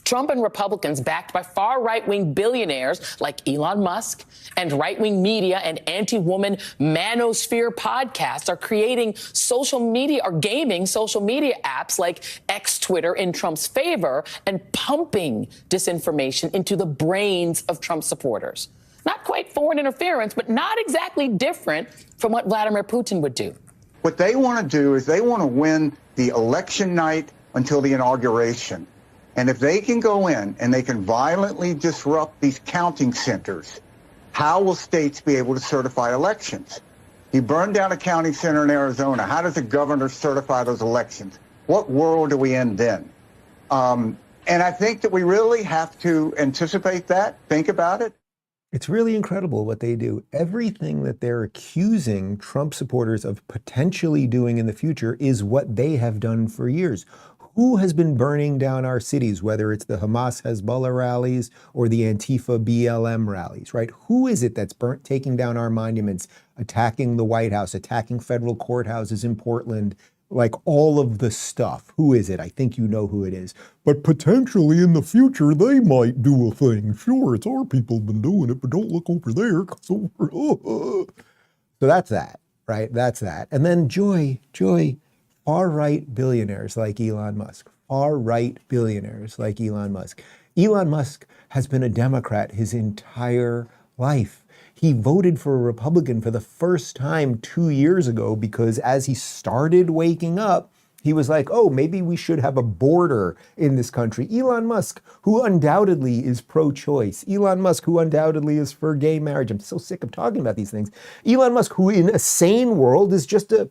Trump and Republicans, backed by far right-wing billionaires like Elon Musk and right-wing media and anti-woman manosphere podcasts, are creating social media or gaming social media apps like X Twitter in Trump's favor and pumping disinformation into the brains of Trump supporters. Not quite foreign interference, but not exactly different from what Vladimir Putin would do. What they want to do is they want to win the election night until the inauguration. And if they can go in and they can violently disrupt these counting centers, how will states be able to certify elections? He burned down a county center in Arizona. How does the governor certify those elections? What world are we in then? And I think that we really have to anticipate that, think about it. It's really incredible what they do. Everything that they're accusing Trump supporters of potentially doing in the future is what they have done for years. Who has been burning down our cities, whether it's the Hamas Hezbollah rallies or the Antifa BLM rallies, right? Who is it that's taking down our monuments, attacking the White House, attacking federal courthouses in Portland, like all of the stuff? Who is it? I think you know who it is. But potentially in the future, they might do a thing. Sure, it's our people been doing it, but don't look over there. 'Cause over, So that's that, right? That's that. And then joy, far-right billionaires like Elon Musk. Far-right billionaires like Elon Musk. Elon Musk has been a Democrat his entire life. He voted for a Republican for the first time 2 years ago because as he started waking up, he was like, oh, maybe we should have a border in this country. Elon Musk, who undoubtedly is pro-choice. Elon Musk, who undoubtedly is for gay marriage. I'm so sick of talking about these things. Elon Musk, who in a sane world is just a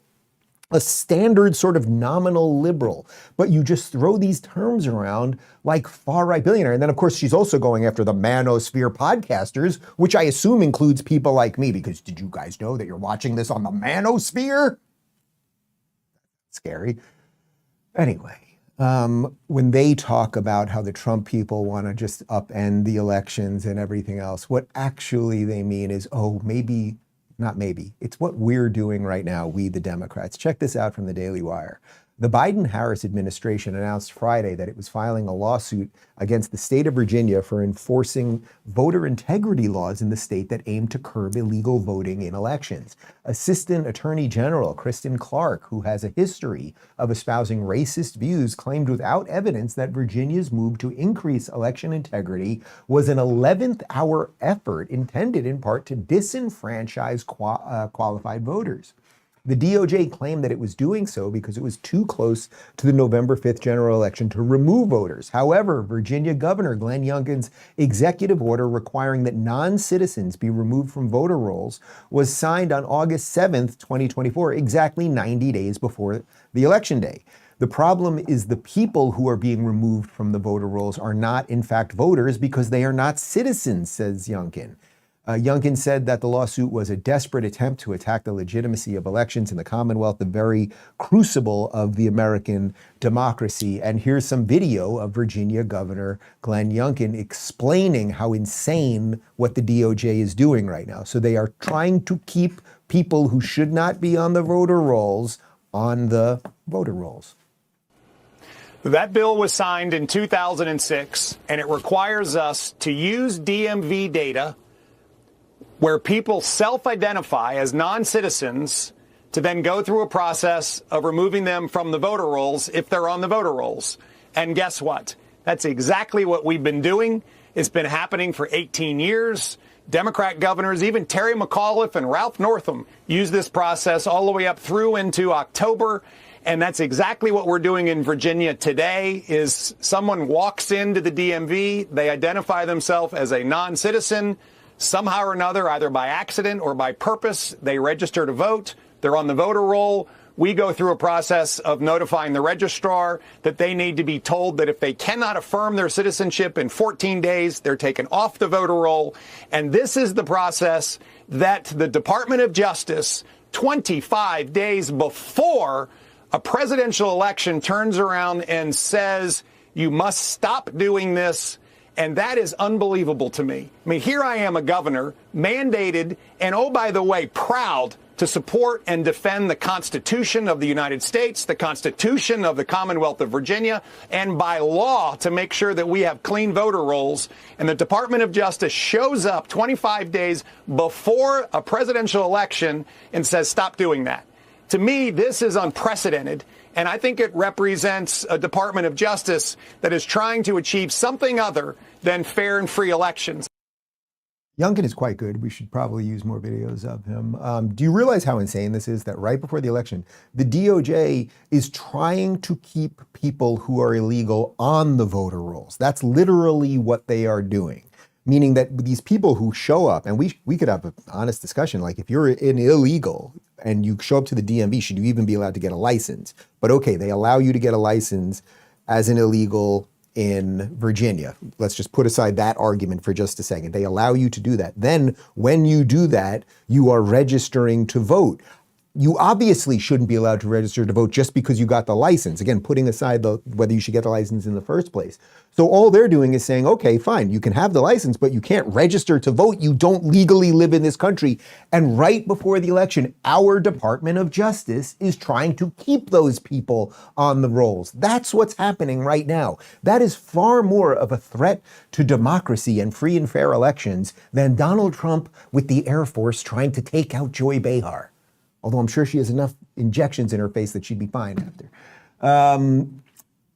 standard sort of nominal liberal, but you just throw these terms around like far-right billionaire. And then, of course, she's also going after the manosphere podcasters, which I assume includes people like me, because did you guys know that you're watching this on the manosphere? Scary. Anyway, when they talk about how the Trump people want to just upend the elections and everything else, what actually they mean is, oh, maybe, not maybe, it's what we're doing right now, we the Democrats. Check this out from the Daily Wire. The Biden-Harris administration announced Friday that it was filing a lawsuit against the state of Virginia for enforcing voter integrity laws in the state that aim to curb illegal voting in elections. Assistant Attorney General Kristen Clark, who has a history of espousing racist views, claimed without evidence that Virginia's move to increase election integrity was an 11th hour effort intended in part to disenfranchise qualified voters. The DOJ claimed that it was doing so because it was too close to the November 5th general election to remove voters. However, Virginia Governor Glenn Youngkin's executive order requiring that non-citizens be removed from voter rolls was signed on August 7th, 2024, exactly 90 days before the election day. The problem is the people who are being removed from the voter rolls are not, in fact, voters because they are not citizens, says Youngkin. Youngkin said that the lawsuit was a desperate attempt to attack the legitimacy of elections in the Commonwealth, the very crucible of the American democracy. And here's some video of Virginia Governor Glenn Youngkin explaining how insane what the DOJ is doing right now. So they are trying to keep people who should not be on the voter rolls on the voter rolls. That bill was signed in 2006, and it requires us to use DMV data where people self-identify as non-citizens to then go through a process of removing them from the voter rolls if they're on the voter rolls. And guess what? That's exactly what we've been doing. It's been happening for 18 years. Democrat governors, even Terry McAuliffe and Ralph Northam, used this process all the way up through into October. And that's exactly what we're doing in Virginia today is someone walks into the DMV, they identify themselves as a non-citizen. Somehow or another, either by accident or by purpose, they register to vote. They're on the voter roll. We go through a process of notifying the registrar that they need to be told that if they cannot affirm their citizenship in 14 days, they're taken off the voter roll. And this is the process that the Department of Justice, 25 days before a presidential election, turns around and says, you must stop doing this. And that is unbelievable to me. I mean, here I am, a governor, mandated, and oh, by the way, proud to support and defend the Constitution of the United States, the Constitution of the Commonwealth of Virginia, and by law to make sure that we have clean voter rolls. And the Department of Justice shows up 25 days before a presidential election and says, stop doing that. To me, this is unprecedented. And I think it represents a Department of Justice that is trying to achieve something other than fair and free elections. Youngkin is quite good. We should probably use more videos of him. Do you realize how insane this is that right before the election, the DOJ is trying to keep people who are illegal on the voter rolls? That's literally what they are doing. meaning that these people who show up, and we could have an honest discussion, like if you're an illegal and you show up to the DMV, should you even be allowed to get a license? But okay, they allow you to get a license as an illegal in Virginia. Let's just put aside that argument for just a second. They allow you to do that. Then when you do that, you are registering to vote. You obviously shouldn't be allowed to register to vote just because you got the license. Again, putting aside whether you should get the license in the first place. So all they're doing is saying, okay, fine, you can have the license, but you can't register to vote. You don't legally live in this country. And right before the election, our Department of Justice is trying to keep those people on the rolls. That's what's happening right now. That is far more of a threat to democracy and free and fair elections than Donald Trump with the Air Force trying to take out Joy Behar. Although I'm sure she has enough injections in her face that she'd be fine after.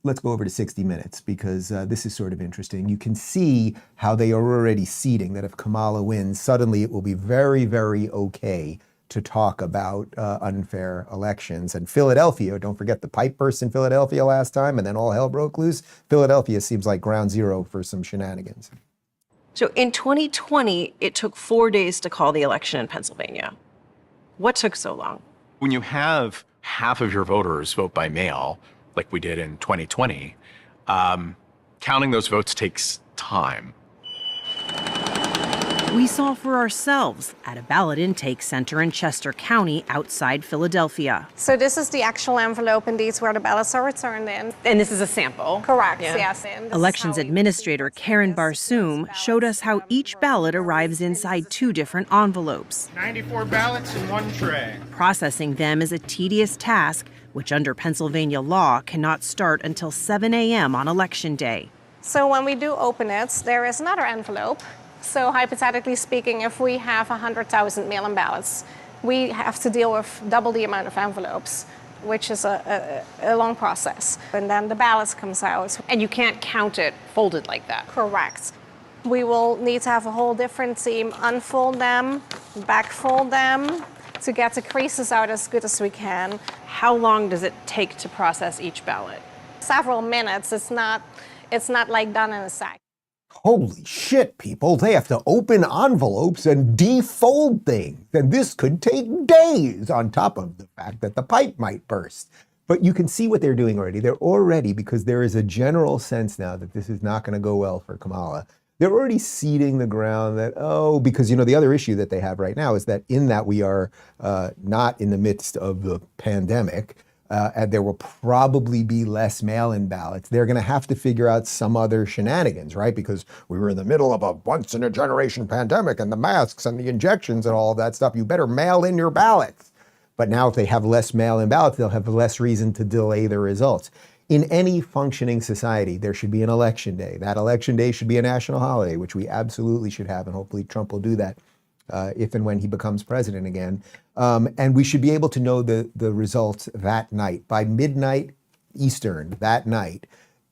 Let's go over to 60 Minutes because this is sort of interesting. You can see how they are already seeding that if Kamala wins, suddenly it will be very, very okay to talk about unfair elections. And Philadelphia, don't forget the pipe burst in Philadelphia last time and then all hell broke loose. Philadelphia seems like ground zero for some shenanigans. So in 2020, it took 4 days to call the election in Pennsylvania. What took so long? When you have half of your voters vote by mail, like we did in 2020, counting those votes takes time. We saw for ourselves at a ballot intake center in Chester County outside Philadelphia. So this is the actual envelope, and these where the ballots are returned in. And this is a sample? Correct, Yeah. yes. Elections Administrator Karen Barsoom showed us how each ballot arrives inside 2 different envelopes. 94 ballots in 1 tray. Processing them is a tedious task, which under Pennsylvania law cannot start until 7 a.m. on Election Day. So when we do open it, there is another envelope. So hypothetically speaking, if we have 100,000 mail-in ballots, we have to deal with double the amount of envelopes, which is a long process. And then the ballots comes out. And you can't count it folded like that. Correct. We will need to have a whole different team unfold them, backfold them, to get the creases out as good as we can. How long does it take to process each ballot? Several minutes. It's not like done in a sec. Holy shit, people. They have to open envelopes and defold things. And this could take days on top of the fact that the pipe might burst. But you can see what they're doing already. They're already, because there is a general sense now that this is not going to go well for Kamala. They're already seeding the ground that, because, the other issue that they have right now is that in that we are not in the midst of the pandemic, and there will probably be less mail-in ballots. They're going to have to figure out some other shenanigans, right? Because we were in the middle of a once-in-a-generation pandemic and the masks and the injections and all of that stuff. You better mail in your ballots. But now if they have less mail-in ballots, they'll have less reason to delay the results. In any functioning society, there should be an election day. That election day should be a national holiday, which we absolutely should have, and hopefully Trump will do that. If and when he becomes president again. And we should be able to know the results that night. By midnight Eastern that night,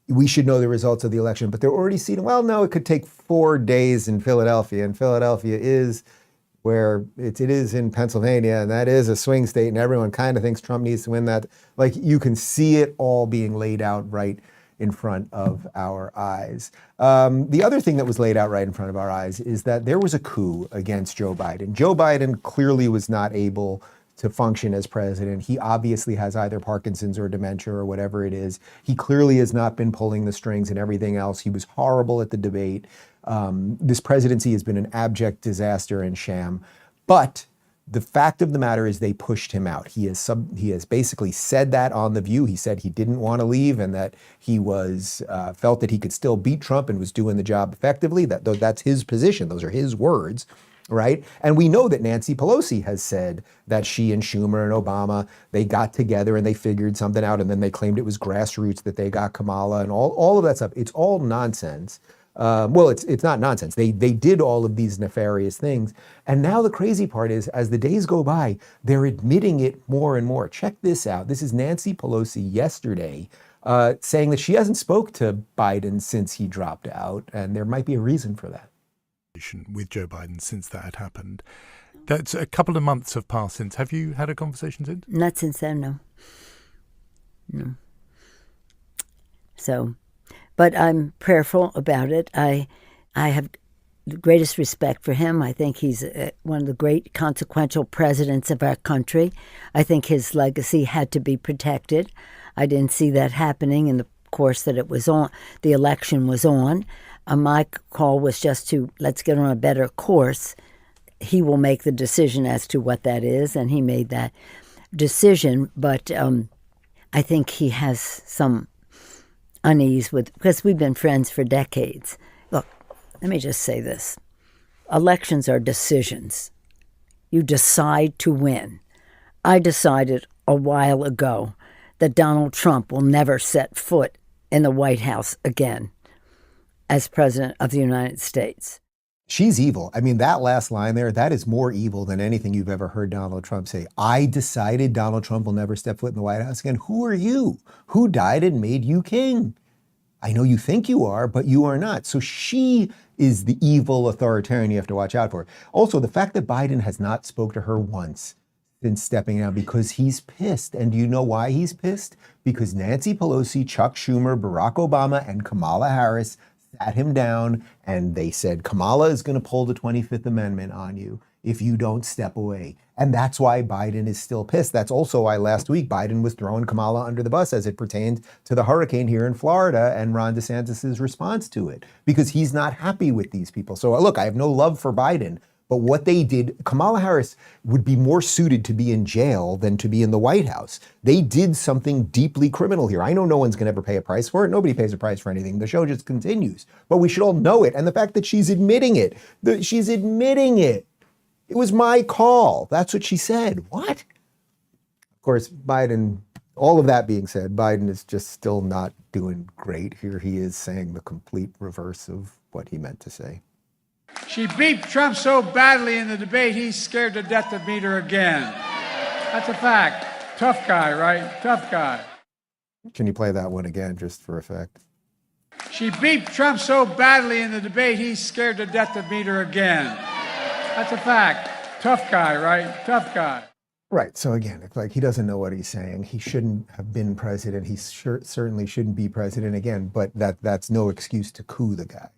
we should know the results of the election. But they're already seeing, well, no, it could take 4 days in Philadelphia. And Philadelphia is where it is in Pennsylvania, and that is a swing state, and everyone kind of thinks Trump needs to win that. Like, you can see it all being laid out right in front of our eyes. The other thing that was laid out right in front of our eyes is that there was a coup against Joe Biden. Joe Biden clearly was not able to function as president. He obviously has either Parkinson's or dementia or whatever it is. He clearly has not been pulling the strings and everything else. He was horrible at the debate. This presidency has been an abject disaster and sham. But the fact of the matter is they pushed him out. He has basically said that on The View. He said he didn't want to leave and that he was felt that he could still beat Trump and was doing the job effectively. That's his position. Those are his words, right? And we know that Nancy Pelosi has said that she and Schumer and Obama, they got together and they figured something out, and then they claimed it was grassroots that they got Kamala and all of that stuff. It's all nonsense. It's not nonsense. They did all of these nefarious things. And now the crazy part is, as the days go by, they're admitting it more and more. Check this out. This is Nancy Pelosi yesterday saying that she hasn't spoke to Biden since he dropped out. And there might be a reason for that. With Joe Biden since that had happened. That's a couple of months have passed since. Have you had a conversation since? Not since then, no. So... But I'm prayerful about it. I have the greatest respect for him. I think he's one of the great consequential presidents of our country. I think his legacy had to be protected. I didn't see that happening in the course that it was on, the election was on. My call was just to let's get on a better course. He will make the decision as to what that is, and he made that decision. But I think he has some unease with, because we've been friends for decades. Look, let me just say this. Elections are decisions. You decide to win. I decided a while ago that Donald Trump will never set foot in the White House again as president of the United States. She's evil. I mean, that last line there, that is more evil than anything you've ever heard Donald Trump say. I decided Donald Trump will never step foot in the White House again. Who are you? Who died and made you king? I know you think you are, but you are not. So she is the evil authoritarian you have to watch out for. Also, the fact that Biden has not spoke to her once since stepping down because he's pissed. And do you know why he's pissed? Because Nancy Pelosi, Chuck Schumer, Barack Obama, and Kamala Harris sat him down and they said, Kamala is going to pull the 25th Amendment on you if you don't step away. And that's why Biden is still pissed. That's also why last week Biden was throwing Kamala under the bus as it pertained to the hurricane here in Florida and Ron DeSantis' response to it, because he's not happy with these people. So look, I have no love for Biden, but what they did, Kamala Harris would be more suited to be in jail than to be in the White House. They did something deeply criminal here. I know no one's going to ever pay a price for it. Nobody pays a price for anything. The show just continues. But we should all know it. And the fact that she's admitting it, she's admitting it. It was my call. That's what she said. What? Of course, Biden, all of that being said, Biden is just still not doing great. Here he is saying the complete reverse of what he meant to say. She beat Trump so badly in the debate, he's scared to death to meet her again. That's a fact. Tough guy, right? Tough guy. Can you play that one again, just for effect? She beat Trump so badly in the debate, he's scared to death to meet her again. That's a fact. Tough guy, right? Tough guy. Right. So again, it's like he doesn't know what he's saying. He shouldn't have been president. He certainly shouldn't be president again, but that's no excuse to coup the guy.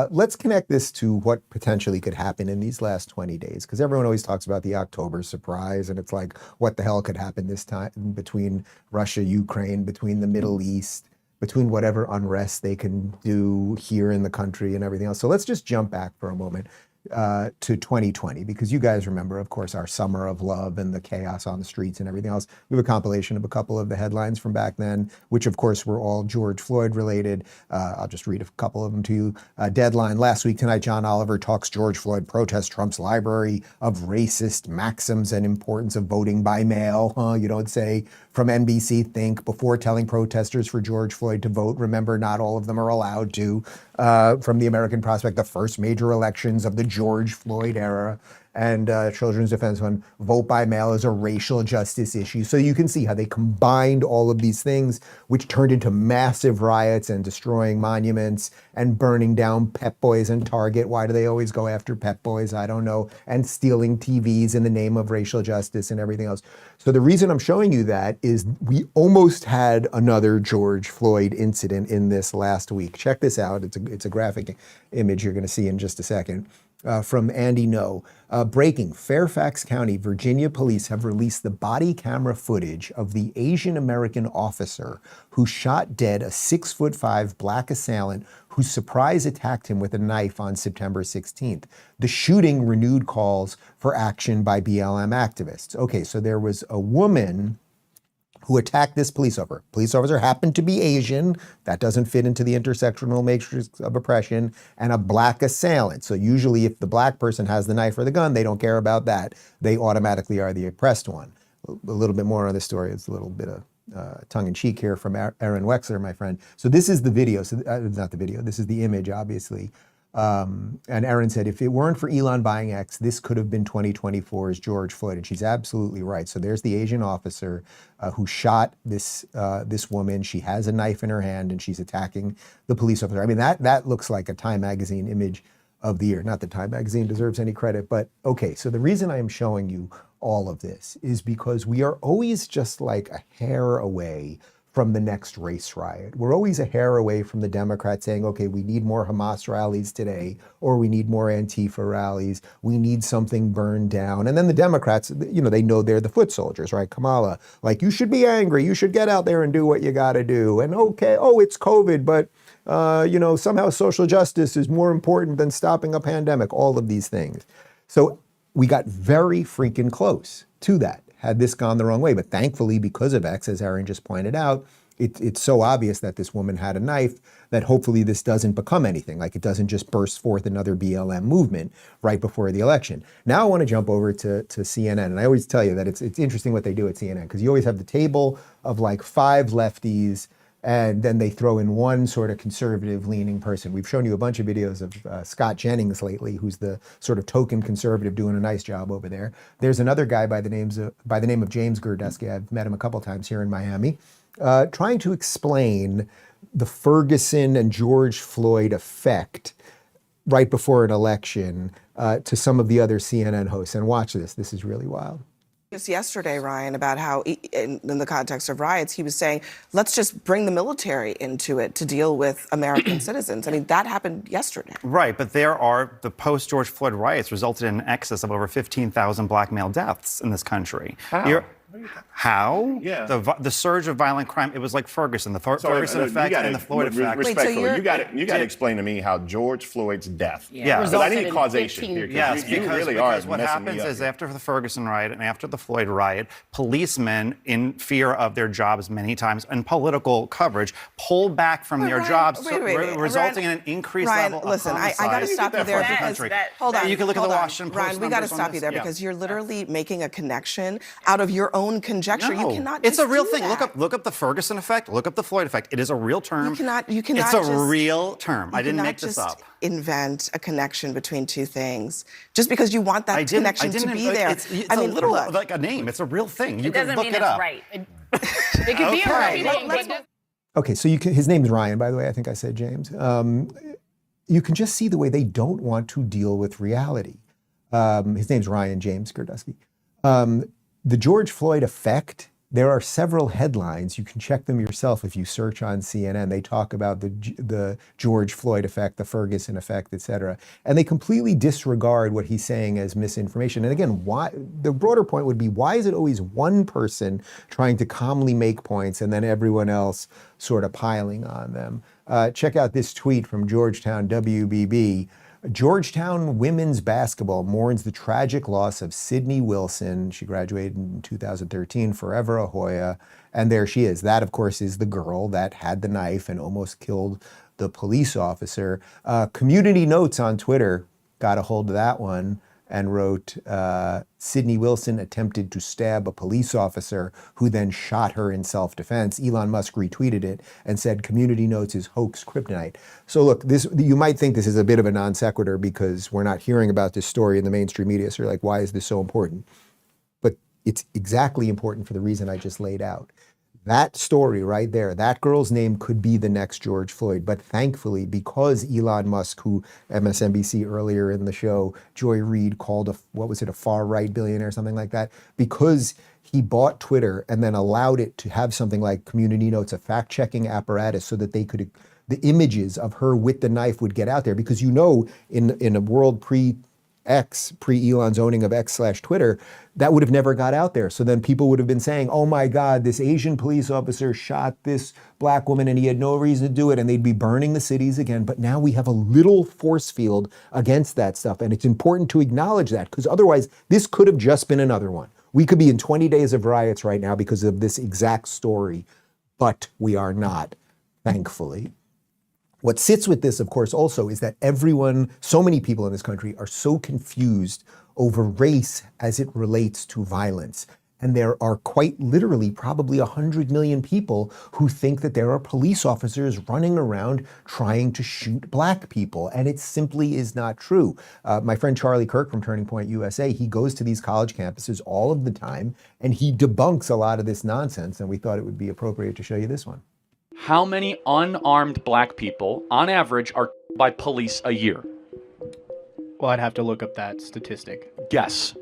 Let's connect this to what potentially could happen in these last 20 days, because everyone always talks about the October surprise, and it's like, what the hell could happen this time between Russia, Ukraine, between the Middle East, between whatever unrest they can do here in the country and everything else. So let's just jump back for a moment to 2020, because you guys remember, of course, our summer of love and the chaos on the streets and everything else. We have a compilation of a couple of the headlines from back then, which of course were all George Floyd related. I'll just read a couple of them to you. Deadline, last week tonight, John Oliver talks George Floyd protests Trump's library of racist maxims and importance of voting by mail. You don't say. From NBC, think before telling protesters for George Floyd to vote, remember not all of them are allowed to. From the American Prospect, the first major elections of the George Floyd era. And Children's Defense Fund, vote by mail is a racial justice issue. So you can see how they combined all of these things, which turned into massive riots and destroying monuments and burning down Pep Boys and Target. Why do they always go after Pep Boys? I don't know. And stealing TVs in the name of racial justice and everything else. So the reason I'm showing you that is we almost had another George Floyd incident in this last week. Check this out. It's a graphic image you're going to see in just a second. From Andy No. Breaking, Fairfax County, Virginia police have released the body camera footage of the Asian American officer who shot dead a 6'5" black assailant who surprise attacked him with a knife on September 16th. The shooting renewed calls for action by BLM activists. Okay, so there was a woman who attacked this police officer. Police officer happened to be Asian. That doesn't fit into the intersectional matrix of oppression. And a black assailant. So usually if the black person has the knife or the gun, they don't care about that. They automatically are the oppressed one. A little bit more on this story. It's a little bit of tongue-in-cheek here from Aaron Wexler, my friend. So this is the video. So not the video. This is the image, obviously. And Aaron said, if it weren't for Elon buying X, this could have been 2024's George Floyd. And she's absolutely right. So there's the Asian officer who shot this woman. She has a knife in her hand and she's attacking the police officer. I mean, that looks like a Time magazine image of the year. Not that Time magazine deserves any credit, but okay. So the reason I am showing you all of this is because we are always just like a hair away from the next race riot. We're always a hair away from the Democrats saying, okay, we need more Hamas rallies today, or we need more Antifa rallies, we need something burned down. And then the Democrats, you know, they know they're the foot soldiers, right? Kamala, like, you should be angry, you should get out there and do what you gotta do. And okay, oh, it's COVID, but you know, somehow social justice is more important than stopping a pandemic, all of these things. So we got very freaking close to that, had this gone the wrong way. But thankfully, because of X, as Aaron just pointed out, it's so obvious that this woman had a knife that hopefully this doesn't become anything. Like, it doesn't just burst forth another BLM movement right before the election. Now I want to jump over to CNN. And I always tell you that it's interesting what they do at CNN, because you always have the table of like 5 lefties, and then they throw in one sort of conservative-leaning person. We've shown you a bunch of videos of Scott Jennings lately, who's the sort of token conservative doing a nice job over there. There's another guy by the name of James Girdusky. I've met him a couple times here in Miami, trying to explain the Ferguson and George Floyd effect right before an election to some of the other CNN hosts. And watch this. This is really wild. Just yesterday, Ryan, about how in the context of riots, he was saying, let's just bring the military into it to deal with American citizens. I mean, that happened yesterday. Right, but the post-George Floyd riots resulted in an excess of over 15,000 black male deaths in this country. How? Yeah. The surge of violent crime, it was like Ferguson, the Ferguson effect and the Floyd effect. Respectfully, you got to explain to me how George Floyd's death. Yeah. Because I need causation here. Yes, you really are because what happens is after the Ferguson riot and after the Floyd riot, policemen, in fear of their jobs many times and political coverage, pull back from their jobs, resulting in an increased level of homicide. I got to stop you there because, hold on. You can look at the Washington Post. Ryan, we got to stop you there because you're literally making a connection out of your own conjecture. No, you cannot it's just a real do thing. that. Look up the Ferguson effect. Look up the Floyd effect. It is a real term. You cannot it's a real term. I didn't make this up. Invent a connection between two things just because you want that connection to be there. It's literal, like a name. It's a real thing. You can look it up. Right. It could be a right thing. Okay, so his name's Ryan, by the way. I think I said James. You can just see the way they don't want to deal with reality. His name's Ryan James Girdusky. The George Floyd effect, there are several headlines. You can check them yourself if you search on CNN. They talk about the George Floyd effect, the Ferguson effect, et cetera. And they completely disregard what he's saying as misinformation. And again, why? The broader point would be, why is it always one person trying to calmly make points and then everyone else sort of piling on them? Check out this tweet from Georgetown WBB. Georgetown women's basketball mourns the tragic loss of Sydney Wilson. She graduated in 2013, forever a Hoya. And there she is. That, of course, is the girl that had the knife and almost killed the police officer. Community Notes on Twitter got a hold of that one and wrote, Sydney Wilson attempted to stab a police officer who then shot her in self-defense. Elon Musk retweeted it and said, Community Notes is hoax kryptonite. So look, you might think this is a bit of a non sequitur because we're not hearing about this story in the mainstream media. So you're like, why is this so important? But it's exactly important for the reason I just laid out. That story right there, that girl's name could be the next George Floyd. But thankfully, because Elon Musk, who MSNBC earlier in the show, Joy Reid called a far-right billionaire, something like that, because he bought Twitter and then allowed it to have something like Community Notes, a fact-checking apparatus, so that the images of her with the knife would get out there. Because in a world pre-Elon's owning of X/Twitter, that would have never got out there. So then people would have been saying, oh my God, this Asian police officer shot this black woman and he had no reason to do it, and they'd be burning the cities again. But now we have a little force field against that stuff. And it's important to acknowledge that, because otherwise this could have just been another one. We could be in 20 days of riots right now because of this exact story, but we are not, thankfully. What sits with this, of course, also is that so many people in this country are so confused over race as it relates to violence. And there are quite literally probably 100 million people who think that there are police officers running around trying to shoot black people. And it simply is not true. My friend Charlie Kirk from Turning Point USA, he goes to these college campuses all of the time, and he debunks a lot of this nonsense. And we thought it would be appropriate to show you this one. How many unarmed black people, on average, are by police a year? Well, I'd have to look up that statistic. Guess.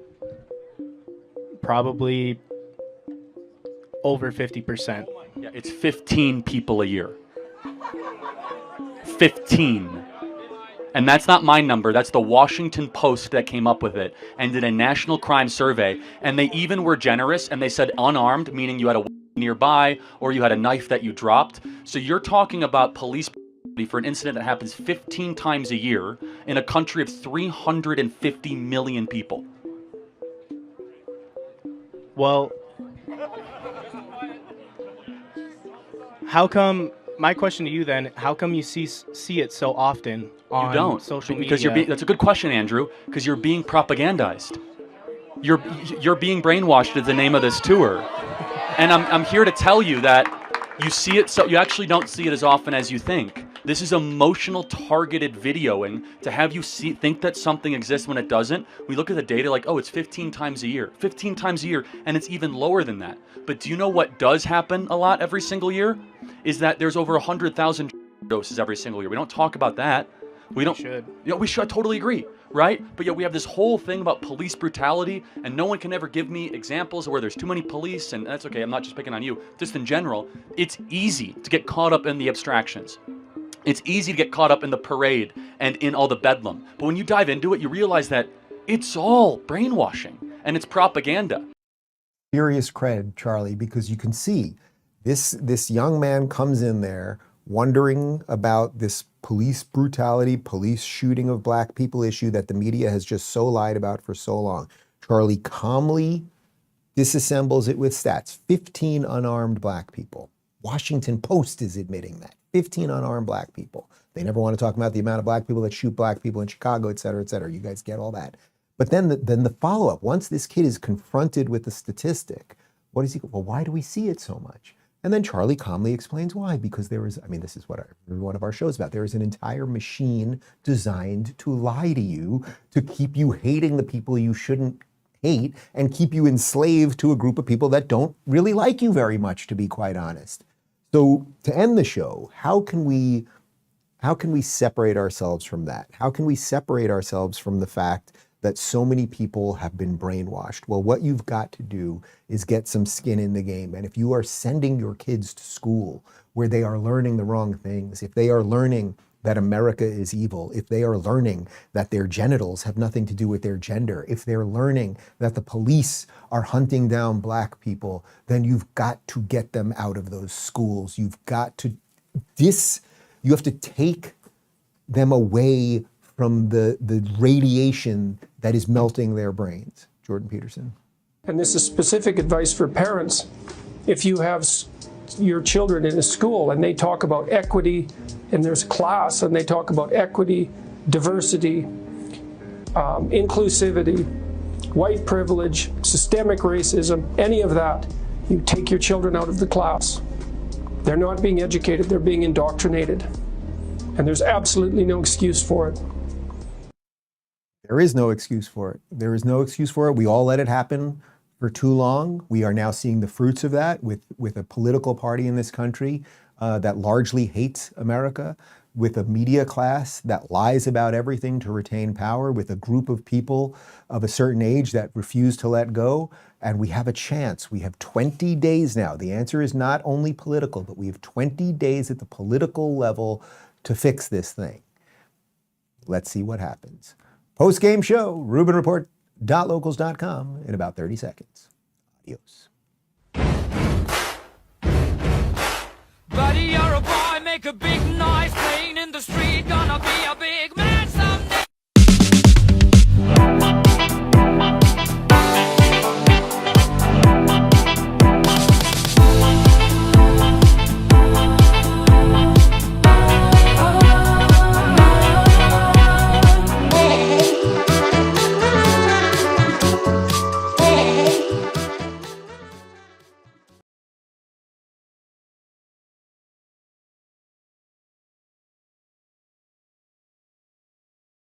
Probably over 50%. Yeah, it's 15 people a year. 15. And that's not my number. That's the Washington Post that came up with it and did a national crime survey. And they even were generous and they said unarmed, meaning you had a nearby or you had a knife that you dropped. So you're talking about police for an incident that happens 15 times a year in a country of 350 million people. Well, how come, my question to you then, how come you see it so often on social media? Because that's a good question, Andrew, because you're being propagandized. You're being brainwashed is the name of this tour. And I'm here to tell you that you see it, so you actually don't see it as often as you think. This is emotional targeted videoing to have you think that something exists when it doesn't. We look at the data like, oh, it's 15 times a year. 15 times a year, and it's even lower than that. But do you know what does happen a lot every single year? Is that there's over 100,000 doses every single year. We don't talk about that. We should. You know, we should. I totally agree, right? But yet we have this whole thing about police brutality, and no one can ever give me examples where there's too many police, and that's okay. I'm not just picking on you. Just in general, it's easy to get caught up in the abstractions. It's easy to get caught up in the parade and in all the bedlam. But when you dive into it, you realize that it's all brainwashing and it's propaganda. Serious cred, Charlie, because you can see this young man comes in there wondering about this police brutality, police shooting of black people issue that the media has just so lied about for so long. Charlie calmly disassembles it with stats. 15 unarmed black people. Washington Post is admitting that. 15 unarmed black people. They never want to talk about the amount of black people that shoot black people in Chicago, et cetera, et cetera. You guys get all that. But then the follow-up, once this kid is confronted with the statistic, what does he go, well, why do we see it so much? And then Charlie calmly explains why, because there is, I mean, this is what every one of our shows about. There is an entire machine designed to lie to you, to keep you hating the people you shouldn't hate, and keep you enslaved to a group of people that don't really like you very much, to be quite honest. So to end the show, how can we separate ourselves from that? How can we separate ourselves from the fact that so many people have been brainwashed? Well, what you've got to do is get some skin in the game. And if you are sending your kids to school where they are learning the wrong things, if they are learning that America is evil, if they are learning that their genitals have nothing to do with their gender, if they're learning that the police are hunting down black people, then you've got to get them out of those schools. You've got to you have to take them away from the radiation that is melting their brains. Jordan Peterson. And this is specific advice for parents. If you have your children in a school and they talk about equity, and there's class, and they talk about equity, diversity, inclusivity, white privilege, systemic racism, any of that, you take your children out of the class. They're not being educated, they're being indoctrinated. And there's absolutely no excuse for it. There is no excuse for it. There is no excuse for it. We all let it happen for too long. We are now seeing the fruits of that with a political party in this country that largely hates America, with a media class that lies about everything to retain power, with a group of people of a certain age that refuse to let go. And we have a chance. We have 20 days now. The answer is not only political, but we have 20 days at the political level to fix this thing. Let's see what happens. Post-game show, RubinReport.locals.com in about 30 seconds. Adios. Buddy, you're a boy, make a big noise, playing in the street, gonna be a big man.